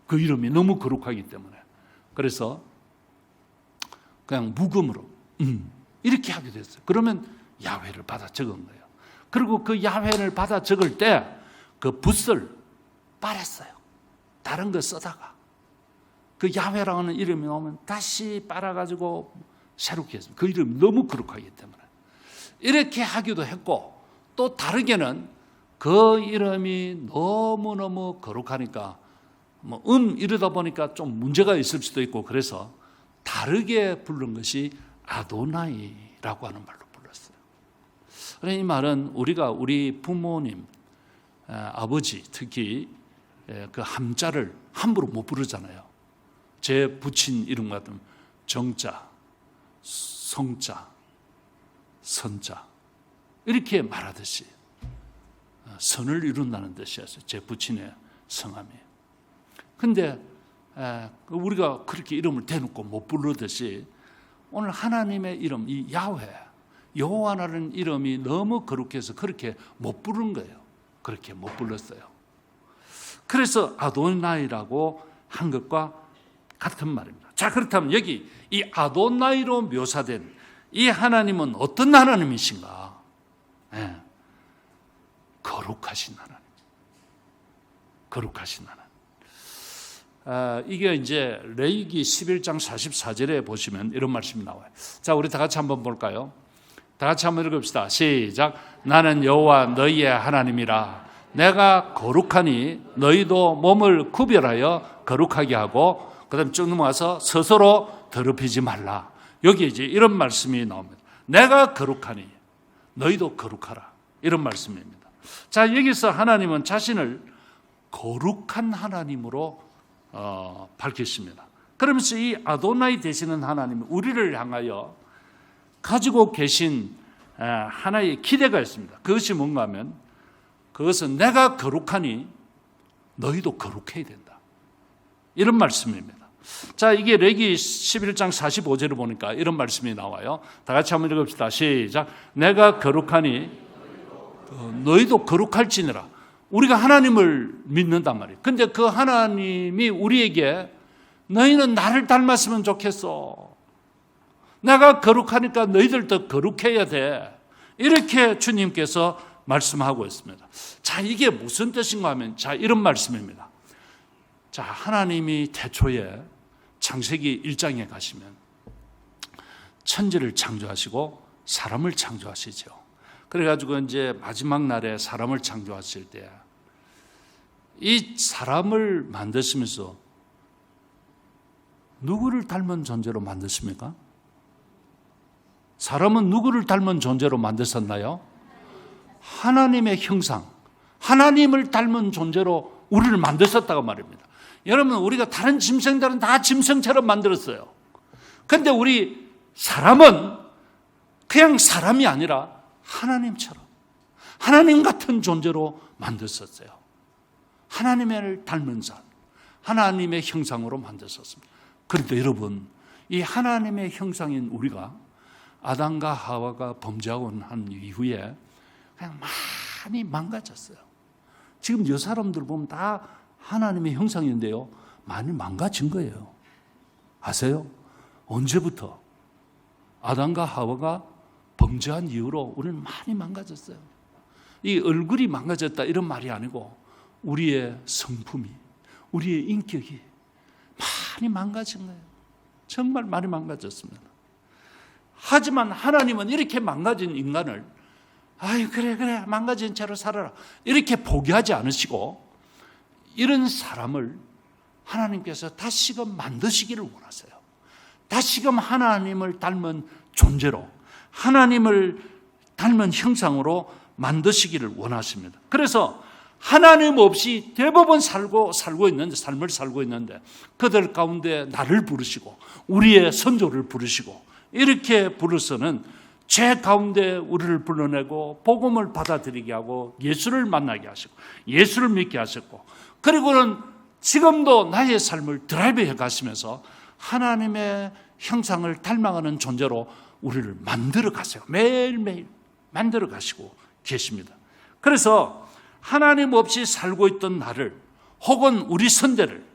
그 이름이 너무 거룩하기 때문에. 그래서 그냥 묵음으로 이렇게 하게 됐어요. 그러면 야훼를 받아 적은 거예요. 그리고 그 야훼를 받아 적을 때 그 붓을 빨았어요. 다른 거 쓰다가 그 야훼라고 하는 이름이 나오면 다시 빨아가지고 새롭게 했습니다. 그 이름이 너무 거룩하기 때문에 이렇게 하기도 했고, 또 다르게는 그 이름이 너무너무 거룩하니까 뭐 이러다 보니까 좀 문제가 있을 수도 있고, 그래서 다르게 부른 것이 아도나이라고 하는 말로 불렀어요. 그러니까 이 말은 우리가 우리 부모님, 아버지 특히 그 함자를 함부로 못 부르잖아요. 제 부친 이름 같은 정자, 성자, 선자 이렇게 말하듯이 선을 이룬다는 뜻이었어요. 제 부친의 성함이에요. 근데 우리가 그렇게 이름을 대놓고 못 부르듯이 오늘 하나님의 이름, 이 야훼, 여호와라는 이름이 너무 거룩해서 그렇게 못 부른 거예요. 그렇게 못 불렀어요. 그래서 아도나이라고 한 것과 같은 말입니다. 자, 그렇다면 여기 이 아도나이로 묘사된 이 하나님은 어떤 하나님이신가? 네. 거룩하신 하나님. 거룩하신 하나님. 이게 이제 레위기 11장 44절에 보시면 이런 말씀이 나와요. 자, 우리 다 같이 한번 볼까요? 다 같이 한번 읽읍시다. 시작. 나는 여호와 너희의 하나님이라. 내가 거룩하니 너희도 몸을 구별하여 거룩하게 하고, 그 다음에 쭉 넘어가서 스스로 더럽히지 말라. 여기 이제 이런 말씀이 나옵니다. 내가 거룩하니 너희도 거룩하라. 이런 말씀입니다. 자, 여기서 하나님은 자신을 거룩한 하나님으로 밝히십니다. 그러면서 이 아도나이 되시는 하나님은 우리를 향하여 가지고 계신 하나의 기대가 있습니다. 그것이 뭔가 하면 그것은 내가 거룩하니 너희도 거룩해야 된다. 이런 말씀입니다. 자, 이게 레기 11장 45절을 보니까 이런 말씀이 나와요. 다 같이 한번 읽읍시다. 시작. 내가 거룩하니 너희도 거룩할지니라. 우리가 하나님을 믿는단 말이에요. 근데 그 하나님이 우리에게 너희는 나를 닮았으면 좋겠어. 내가 거룩하니까 너희들도 거룩해야 돼. 이렇게 주님께서 말씀하고 있습니다. 자, 이게 무슨 뜻인가 하면 자, 이런 말씀입니다. 자, 하나님이 태초에 창세기 1장에 가시면 천지를 창조하시고 사람을 창조하시죠. 그래가지고 이제 마지막 날에 사람을 창조하실 때 이 사람을 만드시면서 누구를 닮은 존재로 만드십니까? 사람은 누구를 닮은 존재로 만드셨나요? 하나님의 형상, 하나님을 닮은 존재로 우리를 만드셨다고 말입니다. 여러분, 우리가 다른 짐승들은 다 짐승처럼 만들었어요. 그런데 우리 사람은 그냥 사람이 아니라 하나님처럼, 하나님 같은 존재로 만드셨어요. 하나님을 닮은 삶, 하나님의 형상으로 만드셨습니다. 그런데 여러분, 이 하나님의 형상인 우리가 아담과 하와가 범죄하고 한 이후에 그냥 많이 망가졌어요. 지금 이 사람들 보면 다 하나님의 형상인데요, 많이 망가진 거예요. 아세요? 언제부터? 아담과 하와가 범죄한 이후로 우리는 많이 망가졌어요. 이 얼굴이 망가졌다 이런 말이 아니고 우리의 성품이, 우리의 인격이 많이 망가진 거예요. 정말 많이 망가졌습니다. 하지만 하나님은 이렇게 망가진 인간을 아유 그래 망가진 채로 살아라 이렇게 포기하지 않으시고 이런 사람을 하나님께서 다시금 만드시기를 원하세요. 다시금 하나님을 닮은 존재로, 하나님을 닮은 형상으로 만드시기를 원하십니다. 그래서 하나님 없이 대부분 삶을 살고 있는데 그들 가운데 나를 부르시고 우리의 선조를 부르시고 이렇게 부르서는 죄 가운데 우리를 불러내고 복음을 받아들이게 하고 예수를 만나게 하시고 예수를 믿게 하셨고, 그리고는 지금도 나의 삶을 드라이브해 가시면서 하나님의 형상을 닮아가는 존재로 우리를 만들어 가세요. 매일매일 만들어 가시고 계십니다. 그래서 하나님 없이 살고 있던 나를 혹은 우리 선대를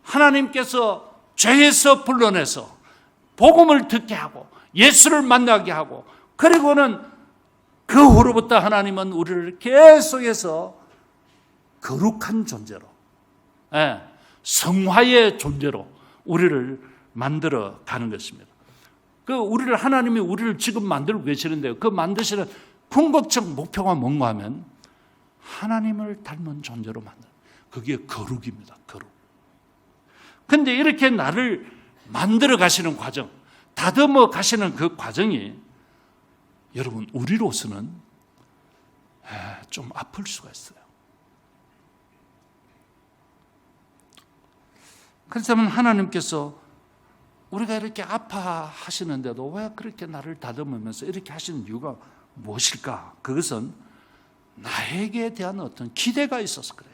하나님께서 죄에서 불러내서 복음을 듣게 하고 예수를 만나게 하고, 그리고는 그 후로부터 하나님은 우리를 계속해서 거룩한 존재로, 성화의 존재로 우리를 만들어 가는 것입니다. 하나님이 우리를 지금 만들고 계시는데요, 그 만드시는 궁극적 목표가 뭔가 하면 하나님을 닮은 존재로 만드는, 그게 거룩입니다. 거룩. 근데 이렇게 나를 만들어 가시는 과정, 다듬어 가시는 그 과정이 여러분 우리로서는 좀 아플 수가 있어요. 그렇다면 하나님께서 우리가 이렇게 아파하시는데도 왜 그렇게 나를 다듬으면서 이렇게 하시는 이유가 무엇일까? 그것은 나에게 대한 어떤 기대가 있어서 그래요.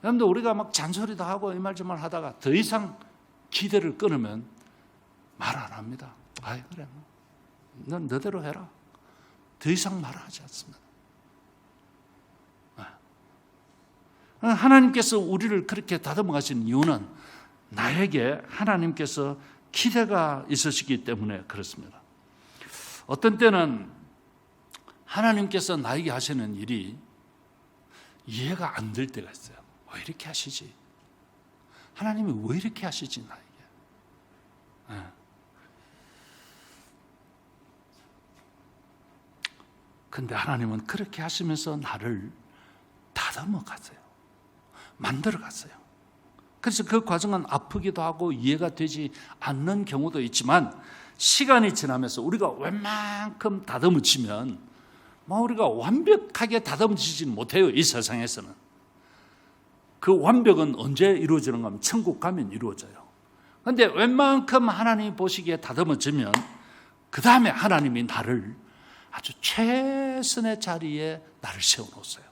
여러분들, 우리가 막 잔소리도 하고 이 말 저 말 하다가 더 이상 기대를 끊으면 말 안 합니다. 아이 그래, 넌 너대로 해라. 더 이상 말하지 않습니다. 하나님께서 우리를 그렇게 다듬어 가신 이유는 나에게 하나님께서 기대가 있으시기 때문에 그렇습니다. 어떤 때는 하나님께서 나에게 하시는 일이 이해가 안 될 때가 있어요. 왜 이렇게 하시지? 하나님이 왜 이렇게 하시지 나에게? 근데 하나님은 그렇게 하시면서 나를 다듬어 가세요. 만들어 갔어요. 그래서 그 과정은 아프기도 하고 이해가 되지 않는 경우도 있지만 시간이 지나면서 우리가 웬만큼 다듬어지면 우리가 완벽하게 다듬어지지는 못해요. 이 세상에서는. 그 완벽은 언제 이루어지는가 하면 천국 가면 이루어져요. 그런데 웬만큼 하나님이 보시기에 다듬어지면 그 다음에 하나님이 나를 아주 최선의 자리에 나를 세워놓았어요.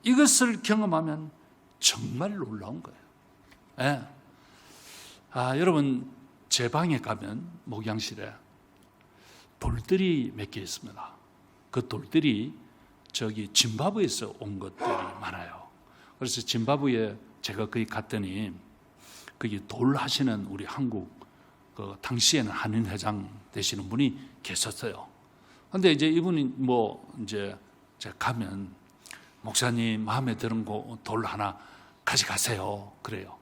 이것을 경험하면 정말 놀라운 거예요. 예. 여러분, 제 방에 가면 목양실에 돌들이 몇 개 있습니다. 그 돌들이 저기 짐바브웨에서 온 것들이 많아요. 그래서 짐바브웨에 제가 거기 갔더니 거기 돌 하시는 우리 한국 그 당시에는 한인 회장 되시는 분이 계셨어요. 근데 이제 이분이 이제 제가 가면 목사님 마음에 드는 거 돌 하나 가져가세요. 그래요.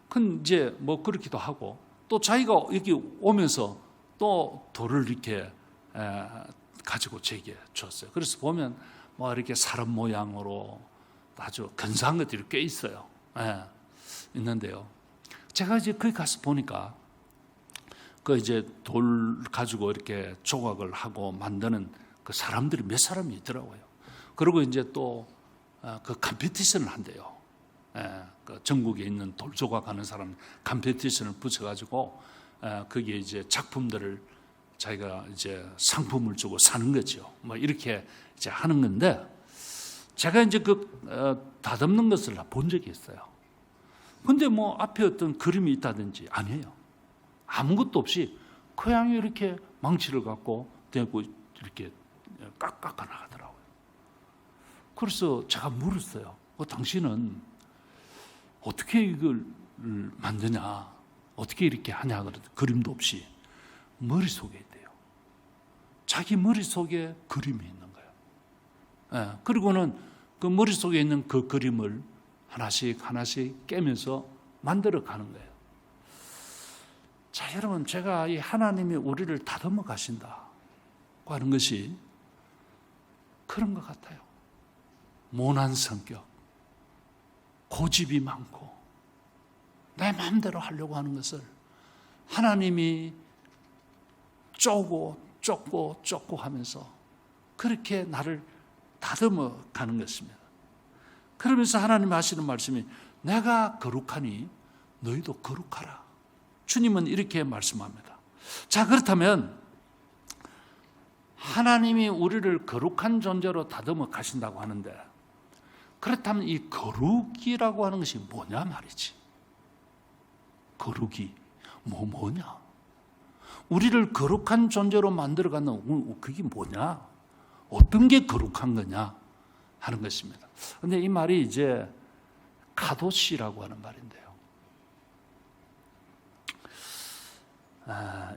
근데 이제 그렇기도 하고 또 자기가 여기 오면서 또 돌을 이렇게 가지고 제게 줬어요. 그래서 보면 이렇게 사람 모양으로 아주 근사한 것들이 꽤 있어요. 있는데요. 제가 이제 거기 가서 보니까 그 이제 돌 가지고 이렇게 조각을 하고 만드는 그 사람들이 몇 사람이 있더라고요. 그리고 이제 또 그 컴피티션을 한대요. 그 전국에 있는 돌 조각하는 사람 컴피티션을 붙여가지고 거기에 이제 작품들을 자기가 이제 상품을 주고 사는 거죠. 이렇게 이제 하는 건데 제가 이제 다듬는 것을 본 적이 있어요. 근데 앞에 어떤 그림이 있다든지 아니에요. 아무것도 없이 그냥 이렇게 망치를 갖고 대고 이렇게 깎아 나가더라고요. 그래서 제가 물었어요. 당신은 어떻게 이걸 만드냐? 어떻게 이렇게 하냐? 그러더니 그림도 없이 머릿속에 있대요. 자기 머릿속에 그림이 있는 거예요. 그리고는 그 머릿속에 있는 그 그림을 하나씩 깨면서 만들어 가는 거예요. 자, 여러분, 제가 이 하나님이 우리를 다듬어 가신다고 하는 것이 그런 것 같아요. 모난 성격, 고집이 많고 내 마음대로 하려고 하는 것을 하나님이 쫓고 하면서 그렇게 나를 다듬어 가는 것입니다. 그러면서 하나님 하시는 말씀이 내가 거룩하니 너희도 거룩하라. 주님은 이렇게 말씀합니다. 자, 그렇다면 하나님이 우리를 거룩한 존재로 다듬어 가신다고 하는데 그렇다면 이 거룩이라고 하는 것이 뭐냐 말이지. 거룩이 뭐냐? 우리를 거룩한 존재로 만들어가는 그게 뭐냐? 어떤 게 거룩한 거냐 하는 것입니다. 그런데 이 말이 이제 카도시라고 하는 말인데요.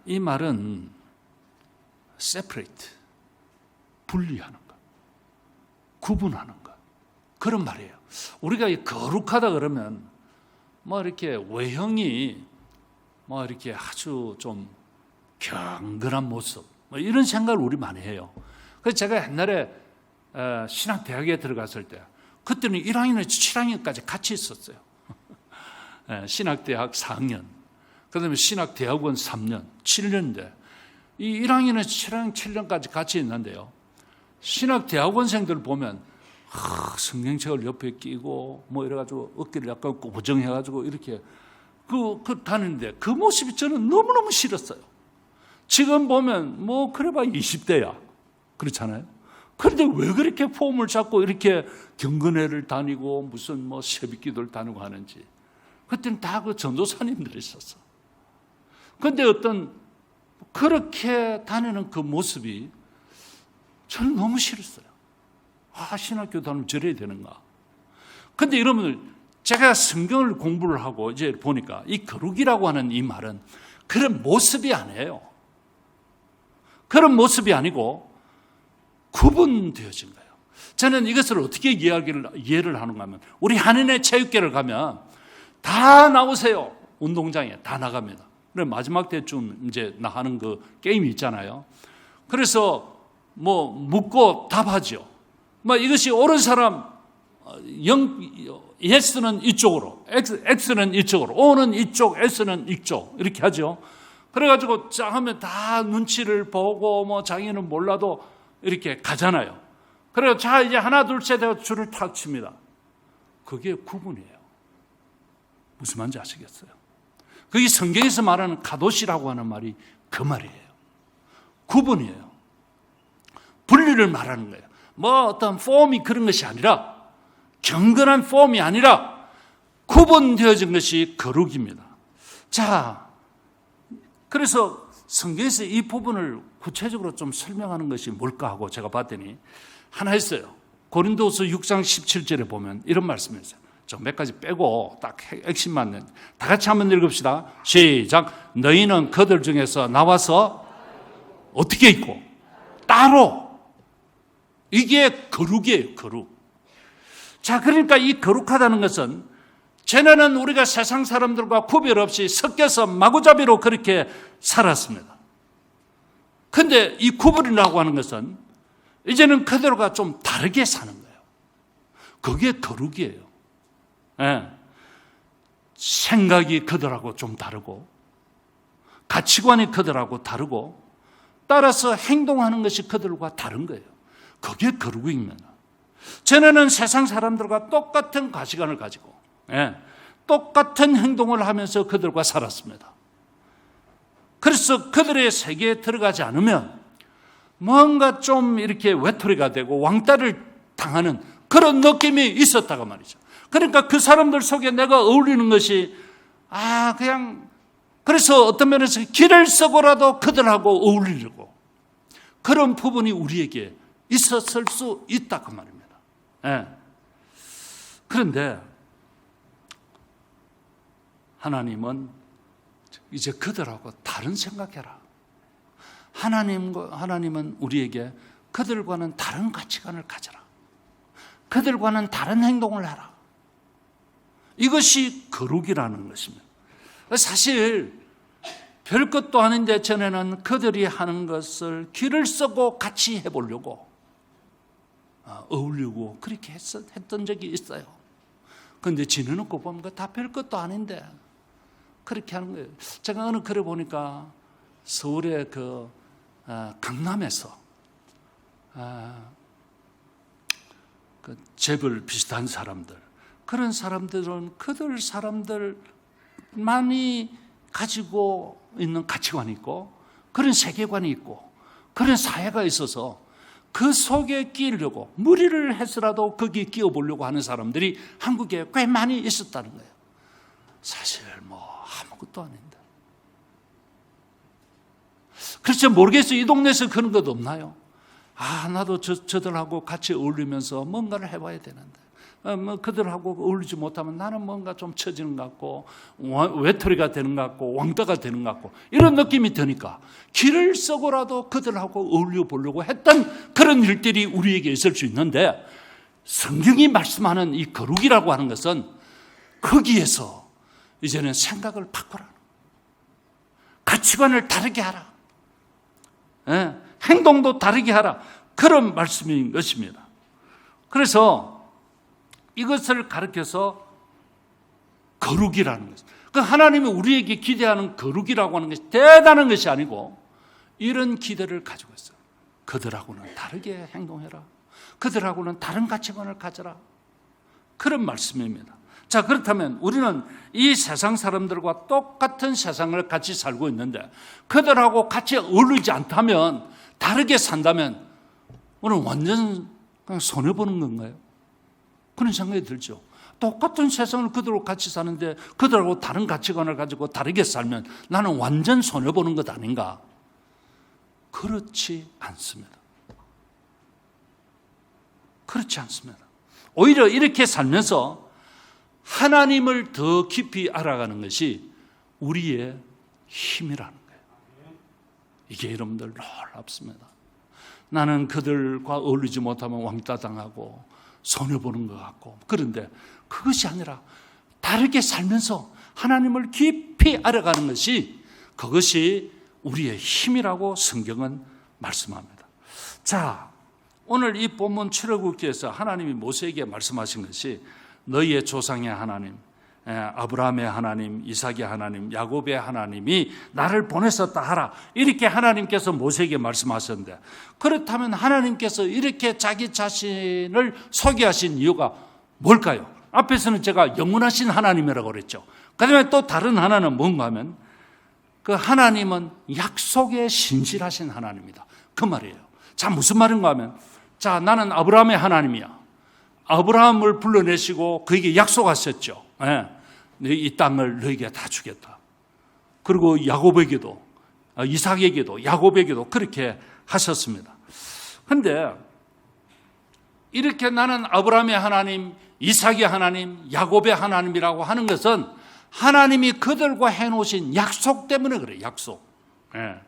이 말은 separate, 분리하는 것, 구분하는 것, 그런 말이에요. 우리가 거룩하다 그러면 이렇게 외형이 이렇게 아주 좀 경건한 모습 이런 생각을 우리 많이 해요. 그래서 제가 옛날에 신학대학에 들어갔을 때 그때는 1학년에서 7학년까지 같이 있었어요. 신학대학 4학년, 그 다음에 신학대학원 3년, 7년인데 이 1학년에서 7학년, 7년까지 같이 있는데요. 신학대학원생들 보면 성경책을 옆에 끼고 이래가지고 어깨를 약간 고정해가지고 이렇게 다니는데 그 모습이 저는 너무너무 싫었어요. 지금 보면 그래봐 20대야. 그렇잖아요. 그런데 왜 그렇게 폼을 잡고 이렇게 경건회를 다니고 무슨 새벽기도를 다니고 하는지. 그때는 다 그 전도사님들이 있었어. 그런데 어떤 그렇게 다니는 그 모습이 저는 너무 싫었어요. 신학교 다니면 저래야 되는가. 그런데 여러분들, 제가 성경을 공부를 하고 이제 보니까 이 거룩이라고 하는 이 말은 그런 모습이 아니에요. 그런 모습이 아니고 구분되어진 거예요. 저는 이것을 어떻게 이해를 하는가 하면 우리 한인의 체육계를 가면 다 나오세요. 운동장에 다 나갑니다. 그래 마지막 때쯤 이제 나가는 그 게임이 있잖아요. 그래서 묻고 답하죠. 이것이 옳은 사람 S는 이쪽으로, X는 이쪽으로, O는 이쪽, S는 이쪽 이렇게 하죠. 그래가지고 쫙 하면 다 눈치를 보고 자기는 몰라도 이렇게 가잖아요. 그래서 자 이제 하나 둘 셋 해서 줄을 탁 칩니다. 그게 구분이에요. 무슨 말인지 아시겠어요? 그게 성경에서 말하는 카도시라고 하는 말이 그 말이에요. 구분이에요. 분리를 말하는 거예요. 뭐 어떤 폼이 그런 것이 아니라, 경건한 폼이 아니라 구분되어진 것이 거룩입니다. 자, 그래서 성경에서 이 부분을 구체적으로 좀 설명하는 것이 뭘까 하고 제가 봤더니 하나 있어요. 고린도서 6장 17절에 보면 이런 말씀이 있어요. 좀 몇 가지 빼고 딱 핵심만 다 같이 한번 읽읍시다. 시작. 너희는 그들 중에서 나와서 어떻게 있고? 따로. 이게 거룩이에요. 거룩. 자, 그러니까 이 거룩하다는 것은 전에는 우리가 세상 사람들과 구별 없이 섞여서 마구잡이로 그렇게 살았습니다. 그런데 이 구분이라고 하는 것은 이제는 그대로가 좀 다르게 사는 거예요. 그게 거룩이에요. 예. 생각이 그들하고 좀 다르고, 가치관이 그들하고 다르고, 따라서 행동하는 것이 그들과 다른 거예요. 그게 거룩입니다. 전에는 세상 사람들과 똑같은 가치관을 가지고, 예, 똑같은 행동을 하면서 그들과 살았습니다. 그래서 그들의 세계에 들어가지 않으면 뭔가 좀 이렇게 외톨이가 되고 왕따를 당하는 그런 느낌이 있었다고 말이죠. 그러니까 그 사람들 속에 내가 어울리는 것이 그냥, 그래서 어떤 면에서 길을 쓰고라도 그들하고 어울리려고, 그런 부분이 우리에게 있었을 수 있다고 말입니다. 예. 그런데 하나님은 이제 그들하고 다른 생각해라. 하나님은 우리에게 그들과는 다른 가치관을 가져라. 그들과는 다른 행동을 해라. 이것이 거룩이라는 것입니다. 사실 별것도 아닌데 전에는 그들이 하는 것을 길을 쓰고 같이 해보려고, 어울리고 그렇게 했던 적이 있어요. 그런데 지내놓고 보면 다 별것도 아닌데 그렇게 하는 거예요. 제가 어느 글에 보니까 서울의 강남에서 그 재벌 비슷한 사람들, 그런 사람들은 그들 사람들만이 가지고 있는 가치관이 있고, 그런 세계관이 있고, 그런 사회가 있어서 그 속에 끼려고 무리를 해서라도 거기에 끼어보려고 하는 사람들이 한국에 꽤 많이 있었다는 거예요. 사실 아무것도 아닌데. 그렇죠. 모르겠어요. 이 동네에서 그런 것 없나요? 나도 저들하고 같이 어울리면서 뭔가를 해봐야 되는데, 그들하고 어울리지 못하면 나는 뭔가 좀 처지는 것 같고, 외톨이가 되는 것 같고, 왕따가 되는 것 같고, 이런 느낌이 드니까 길을 쓰고라도 그들하고 어울려 보려고 했던 그런 일들이 우리에게 있을 수 있는데, 성경이 말씀하는 이 거룩이라고 하는 것은 거기에서 이제는 생각을 바꾸라, 가치관을 다르게 하라, 행동도 다르게 하라, 그런 말씀인 것입니다. 그래서 이것을 가르쳐서 거룩이라는 것, 하나님이 우리에게 기대하는 거룩이라고 하는 것이 대단한 것이 아니고, 이런 기대를 가지고 있어요. 그들하고는 다르게 행동해라, 그들하고는 다른 가치관을 가져라, 그런 말씀입니다. 자, 그렇다면 우리는 이 세상 사람들과 똑같은 세상을 같이 살고 있는데, 그들하고 같이 어울리지 않다면, 다르게 산다면 우리는 완전 그냥 손해보는 건가요? 그런 생각이 들죠. 똑같은 세상을 그들하고 같이 사는데 그들하고 다른 가치관을 가지고 다르게 살면 나는 완전 손해보는 것 아닌가? 그렇지 않습니다. 그렇지 않습니다. 오히려 이렇게 살면서 하나님을 더 깊이 알아가는 것이 우리의 힘이라는 거예요. 이게 여러분들 놀랍습니다. 나는 그들과 어울리지 못하면 왕따 당하고 손해보는 것 같고, 그런데 그것이 아니라 다르게 살면서 하나님을 깊이 알아가는 것이, 그것이 우리의 힘이라고 성경은 말씀합니다. 자, 오늘 이 본문 출애굽기에서 하나님이 모세에게 말씀하신 것이 너희의 조상의 하나님, 아브라함의 하나님, 이삭의 하나님, 야곱의 하나님이 나를 보내셨다 하라, 이렇게 하나님께서 모세에게 말씀하셨는데, 그렇다면 하나님께서 이렇게 자기 자신을 소개하신 이유가 뭘까요? 앞에서는 제가 영원하신 하나님이라고 그랬죠. 그 다음에 또 다른 하나는 뭔가 하면 그 하나님은 약속에 신실하신 하나님이다. 그 말이에요. 자, 무슨 말인가 하면, 자, 나는 아브라함의 하나님이야. 아브라함을 불러내시고 그에게 약속하셨죠. 예, 이 땅을 너에게 다 주겠다. 그리고 야곱에게도, 이삭에게도, 야곱에게도 그렇게 하셨습니다. 그런데 이렇게 나는 아브라함의 하나님, 이삭의 하나님, 야곱의 하나님이라고 하는 것은 하나님이 그들과 해놓으신 약속 때문에 그래요. 약속. 예.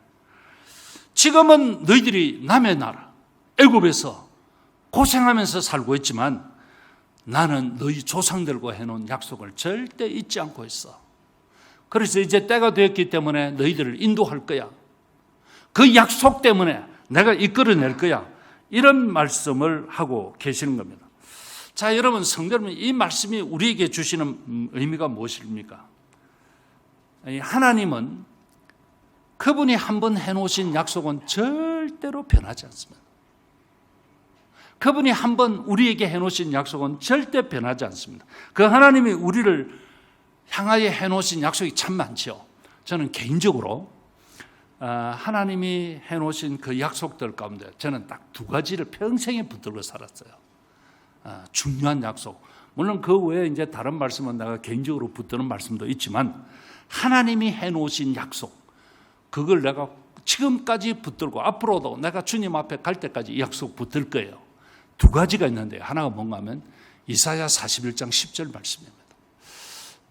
지금은 너희들이 남의 나라 애굽에서 고생하면서 살고 있지만 나는 너희 조상들과 해놓은 약속을 절대 잊지 않고 있어. 그래서 이제 때가 되었기 때문에 너희들을 인도할 거야. 그 약속 때문에 내가 이끌어낼 거야. 이런 말씀을 하고 계시는 겁니다. 자, 여러분, 성도 여러분, 이 말씀이 우리에게 주시는 의미가 무엇입니까? 하나님은 그분이 한번 해놓으신 약속은 절대로 변하지 않습니다. 그분이 한번 우리에게 해놓으신 약속은 절대 변하지 않습니다. 그 하나님이 우리를 향하여 해놓으신 약속이 참 많죠. 저는 개인적으로 하나님이 해놓으신 그 약속들 가운데 저는 딱 두 가지를 평생에 붙들고 살았어요. 중요한 약속. 물론 그 외에 이제 다른 말씀은 내가 개인적으로 붙드는 말씀도 있지만 하나님이 해놓으신 약속, 그걸 내가 지금까지 붙들고 앞으로도 내가 주님 앞에 갈 때까지 이 약속 붙들 거예요. 두 가지가 있는데 하나가 뭔가 하면 이사야 41장 10절 말씀입니다.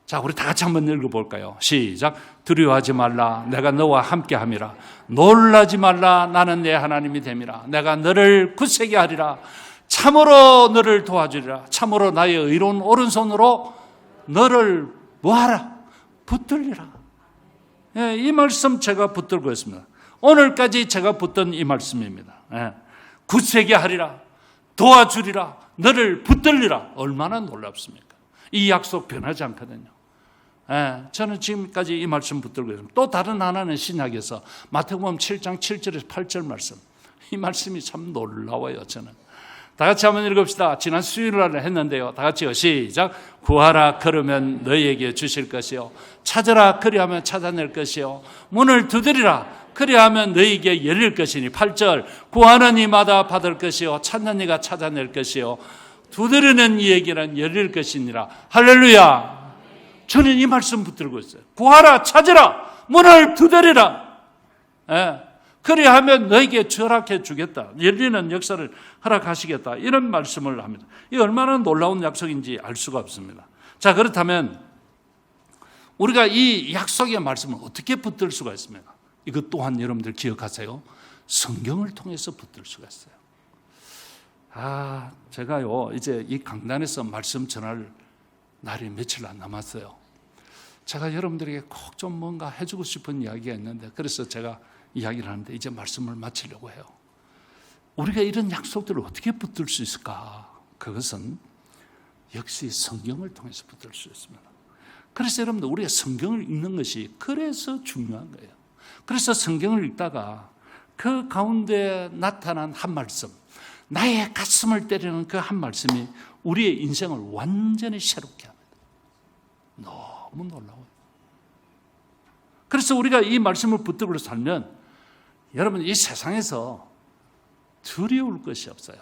자, 우리 다 같이 한번 읽어볼까요? 시작. 두려워하지 말라. 내가 너와 함께함이라. 놀라지 말라. 나는 내 하나님이 됨이라. 내가 너를 굳세게 하리라. 참으로 너를 도와주리라. 참으로 나의 의로운 오른손으로 너를 뭐하라? 붙들리라. 예, 이 말씀 제가 붙들고 있습니다. 오늘까지 제가 붙든 이 말씀입니다. 예, 굳세게 하리라. 도와주리라. 너를 붙들리라. 얼마나 놀랍습니까? 이 약속 변하지 않거든요. 예, 저는 지금까지 이 말씀 붙들고 있습니다. 또 다른 하나는 신약에서 마태복음 7장 7절에서 8절 말씀. 이 말씀이 참 놀라워요. 저는 다 같이 한번 읽읍시다. 지난 수요일날 했는데요. 다 같이요. 시작. 구하라 그러면 너희에게 주실 것이요. 찾으라 그리하면 찾아낼 것이요. 문을 두드리라 그리하면 너희에게 열릴 것이니. 8절. 구하는 이마다 받을 것이요. 찾는 이가 찾아낼 것이요. 두드리는 이에게는 열릴 것이니라. 할렐루야. 저는 이 말씀 붙들고 있어요. 구하라, 찾으라, 문을 두드리라. 예. 그리하면 너에게 허락해 주겠다. 열리는 역사를 허락하시겠다. 이런 말씀을 합니다. 이 얼마나 놀라운 약속인지 알 수가 없습니다. 자, 그렇다면 우리가 이 약속의 말씀을 어떻게 붙들 수가 있습니까? 이것 또한 여러분들 기억하세요. 성경을 통해서 붙들 수가 있어요. 제가요, 이제 이 강단에서 말씀 전할 날이 며칠 안 남았어요. 제가 여러분들에게 꼭 좀 뭔가 해주고 싶은 이야기가 있는데, 그래서 제가 이야기를 하는데 이제 말씀을 마치려고 해요. 우리가 이런 약속들을 어떻게 붙들 수 있을까? 그것은 역시 성경을 통해서 붙들 수 있습니다. 그래서 여러분들 우리가 성경을 읽는 것이 그래서 중요한 거예요. 그래서 성경을 읽다가 그 가운데 나타난 한 말씀, 나의 가슴을 때리는 그 한 말씀이 우리의 인생을 완전히 새롭게 합니다. 너무 놀라워요. 그래서 우리가 이 말씀을 붙들고 살면 여러분 이 세상에서 두려울 것이 없어요.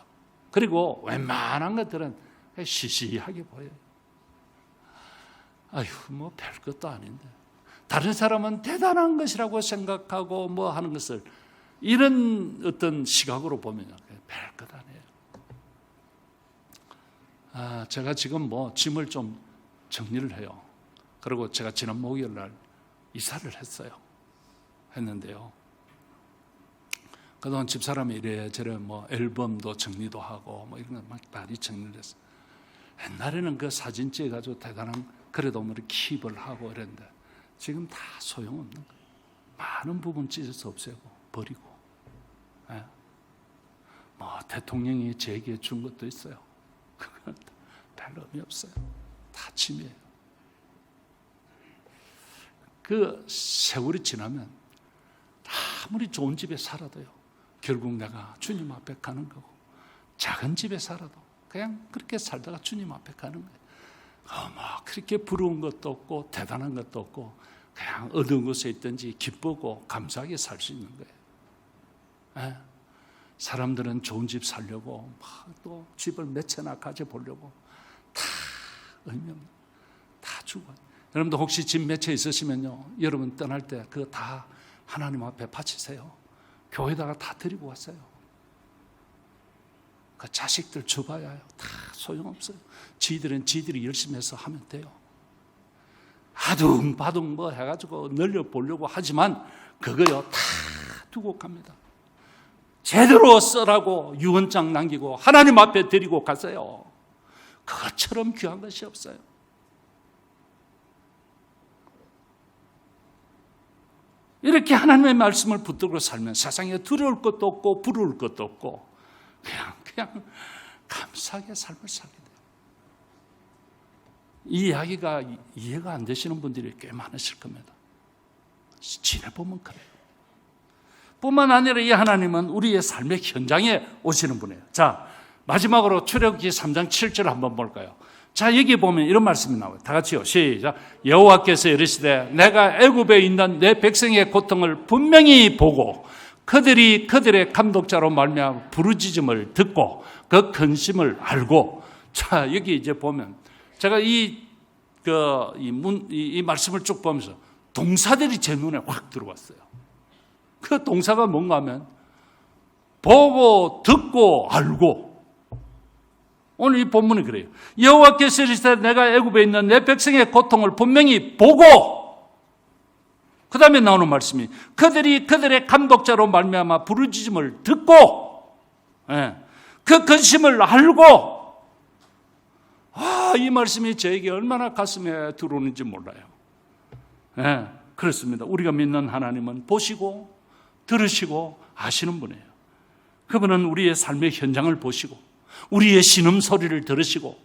그리고 웬만한 것들은 시시하게 보여요. 아휴, 뭐 별것도 아닌데. 다른 사람은 대단한 것이라고 생각하고 뭐 하는 것을 이런 어떤 시각으로 보면 별것 아니에요. 제가 지금 뭐 짐을 좀 정리를 해요. 그리고 제가 지난 목요일 날 이사를 했는데요. 그동안 집사람이 이래저래 뭐 앨범도 정리도 하고 뭐 이런 거 막 많이 정리를 했어요. 옛날에는 그 사진 찍어가지고 대단한 그래도 뭐 킵을 하고 이랬는데 지금 다 소용없는 거예요. 많은 부분 찢어서 없애고 버리고. 예. 뭐 대통령이 제게 준 것도 있어요. 그건 별 의미 없어요. 다 짐이에요. 그 세월이 지나면 아무리 좋은 집에 살아도요, 결국 내가 주님 앞에 가는 거고, 작은 집에 살아도 그냥 그렇게 살다가 주님 앞에 가는 거예요. 막 그렇게 부러운 것도 없고 대단한 것도 없고 그냥 어두운 곳에 있든지 기쁘고 감사하게 살 수 있는 거예요. 예? 사람들은 좋은 집 살려고 막 또 집을 몇 채나 가져보려고 다 의미 없는, 다 죽어요. 여러분도 혹시 집 몇 채 있으시면요, 여러분 떠날 때 그거 다 하나님 앞에 바치세요. 교회다가 다 드리고 왔어요. 그 자식들 줘봐야 다 소용없어요. 지들은 지들이 열심히 해서 하면 돼요. 아둥바둥 뭐 해가지고 늘려보려고 하지만 그거요 다 두고 갑니다. 제대로 써라고 유언장 남기고 하나님 앞에 드리고 가세요. 그것처럼 귀한 것이 없어요. 이렇게 하나님의 말씀을 붙들고 살면 세상에 두려울 것도 없고 부러울 것도 없고 그냥 감사하게 삶을 살게 돼요. 이 이야기가 이해가 안 되시는 분들이 꽤 많으실 겁니다. 지내보면 그래요. 뿐만 아니라 이 하나님은 우리의 삶의 현장에 오시는 분이에요. 자, 마지막으로 출애굽기 3장 7절 한번 볼까요? 자, 여기 보면 이런 말씀이 나와요. 다 같이요. 시작. 여호와께서 이르시되 내가 애굽에 있는 내 백성의 고통을 분명히 보고 그들이 그들의 감독자로 말미암아 부르짖음을 듣고 그 근심을 알고. 자, 여기 이제 보면 제가 이 말씀을 쭉 보면서 동사들이 제 눈에 확 들어왔어요. 그 동사가 뭔가 하면 보고 듣고 알고. 오늘 이 본문이 그래요. 여호와께서 이르시되 내가 애굽에 있는 내 백성의 고통을 분명히 보고, 그 다음에 나오는 말씀이 그들이 그들의 감독자로 말미암아 부르짖음을 듣고, 그 근심을 알고. 이 말씀이 저에게 얼마나 가슴에 들어오는지 몰라요. 그렇습니다. 우리가 믿는 하나님은 보시고 들으시고 아시는 분이에요. 그분은 우리의 삶의 현장을 보시고 우리의 신음소리를 들으시고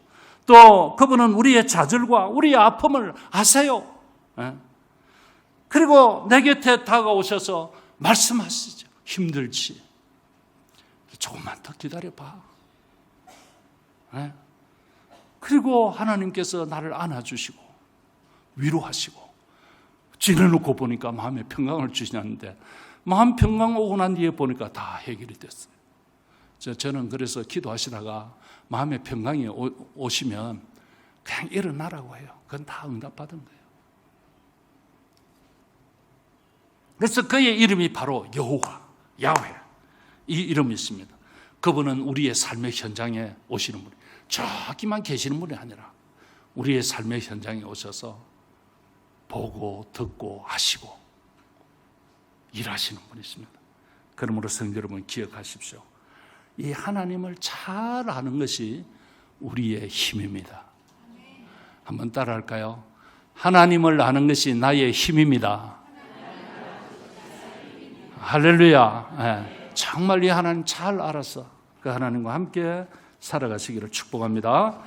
또 그분은 우리의 좌절과 우리의 아픔을 아세요. 그리고 내 곁에 다가오셔서 말씀하시죠. 힘들지? 조금만 더 기다려봐. 그리고 하나님께서 나를 안아주시고 위로하시고 지내놓고 보니까 마음에 평강을 주시는데 마음 평강 오고 난 뒤에 보니까 다 해결이 됐어요. 저는 그래서 기도하시다가 마음에 평강이 오시면 그냥 일어나라고 해요. 그건 다 응답받은 거예요. 그래서 그의 이름이 바로 여호와, 야훼, 이 이름이 있습니다. 그분은 우리의 삶의 현장에 오시는 분이에요. 저기만 계시는 분이 아니라 우리의 삶의 현장에 오셔서 보고 듣고 아시고 일하시는 분이십니다. 그러므로 성도 여러분 기억하십시오. 이 하나님을 잘 아는 것이 우리의 힘입니다. 한번 따라할까요? 하나님을 아는 것이 나의 힘입니다. 할렐루야. 정말 이 하나님 잘 알아서 그 하나님과 함께 살아가시기를 축복합니다.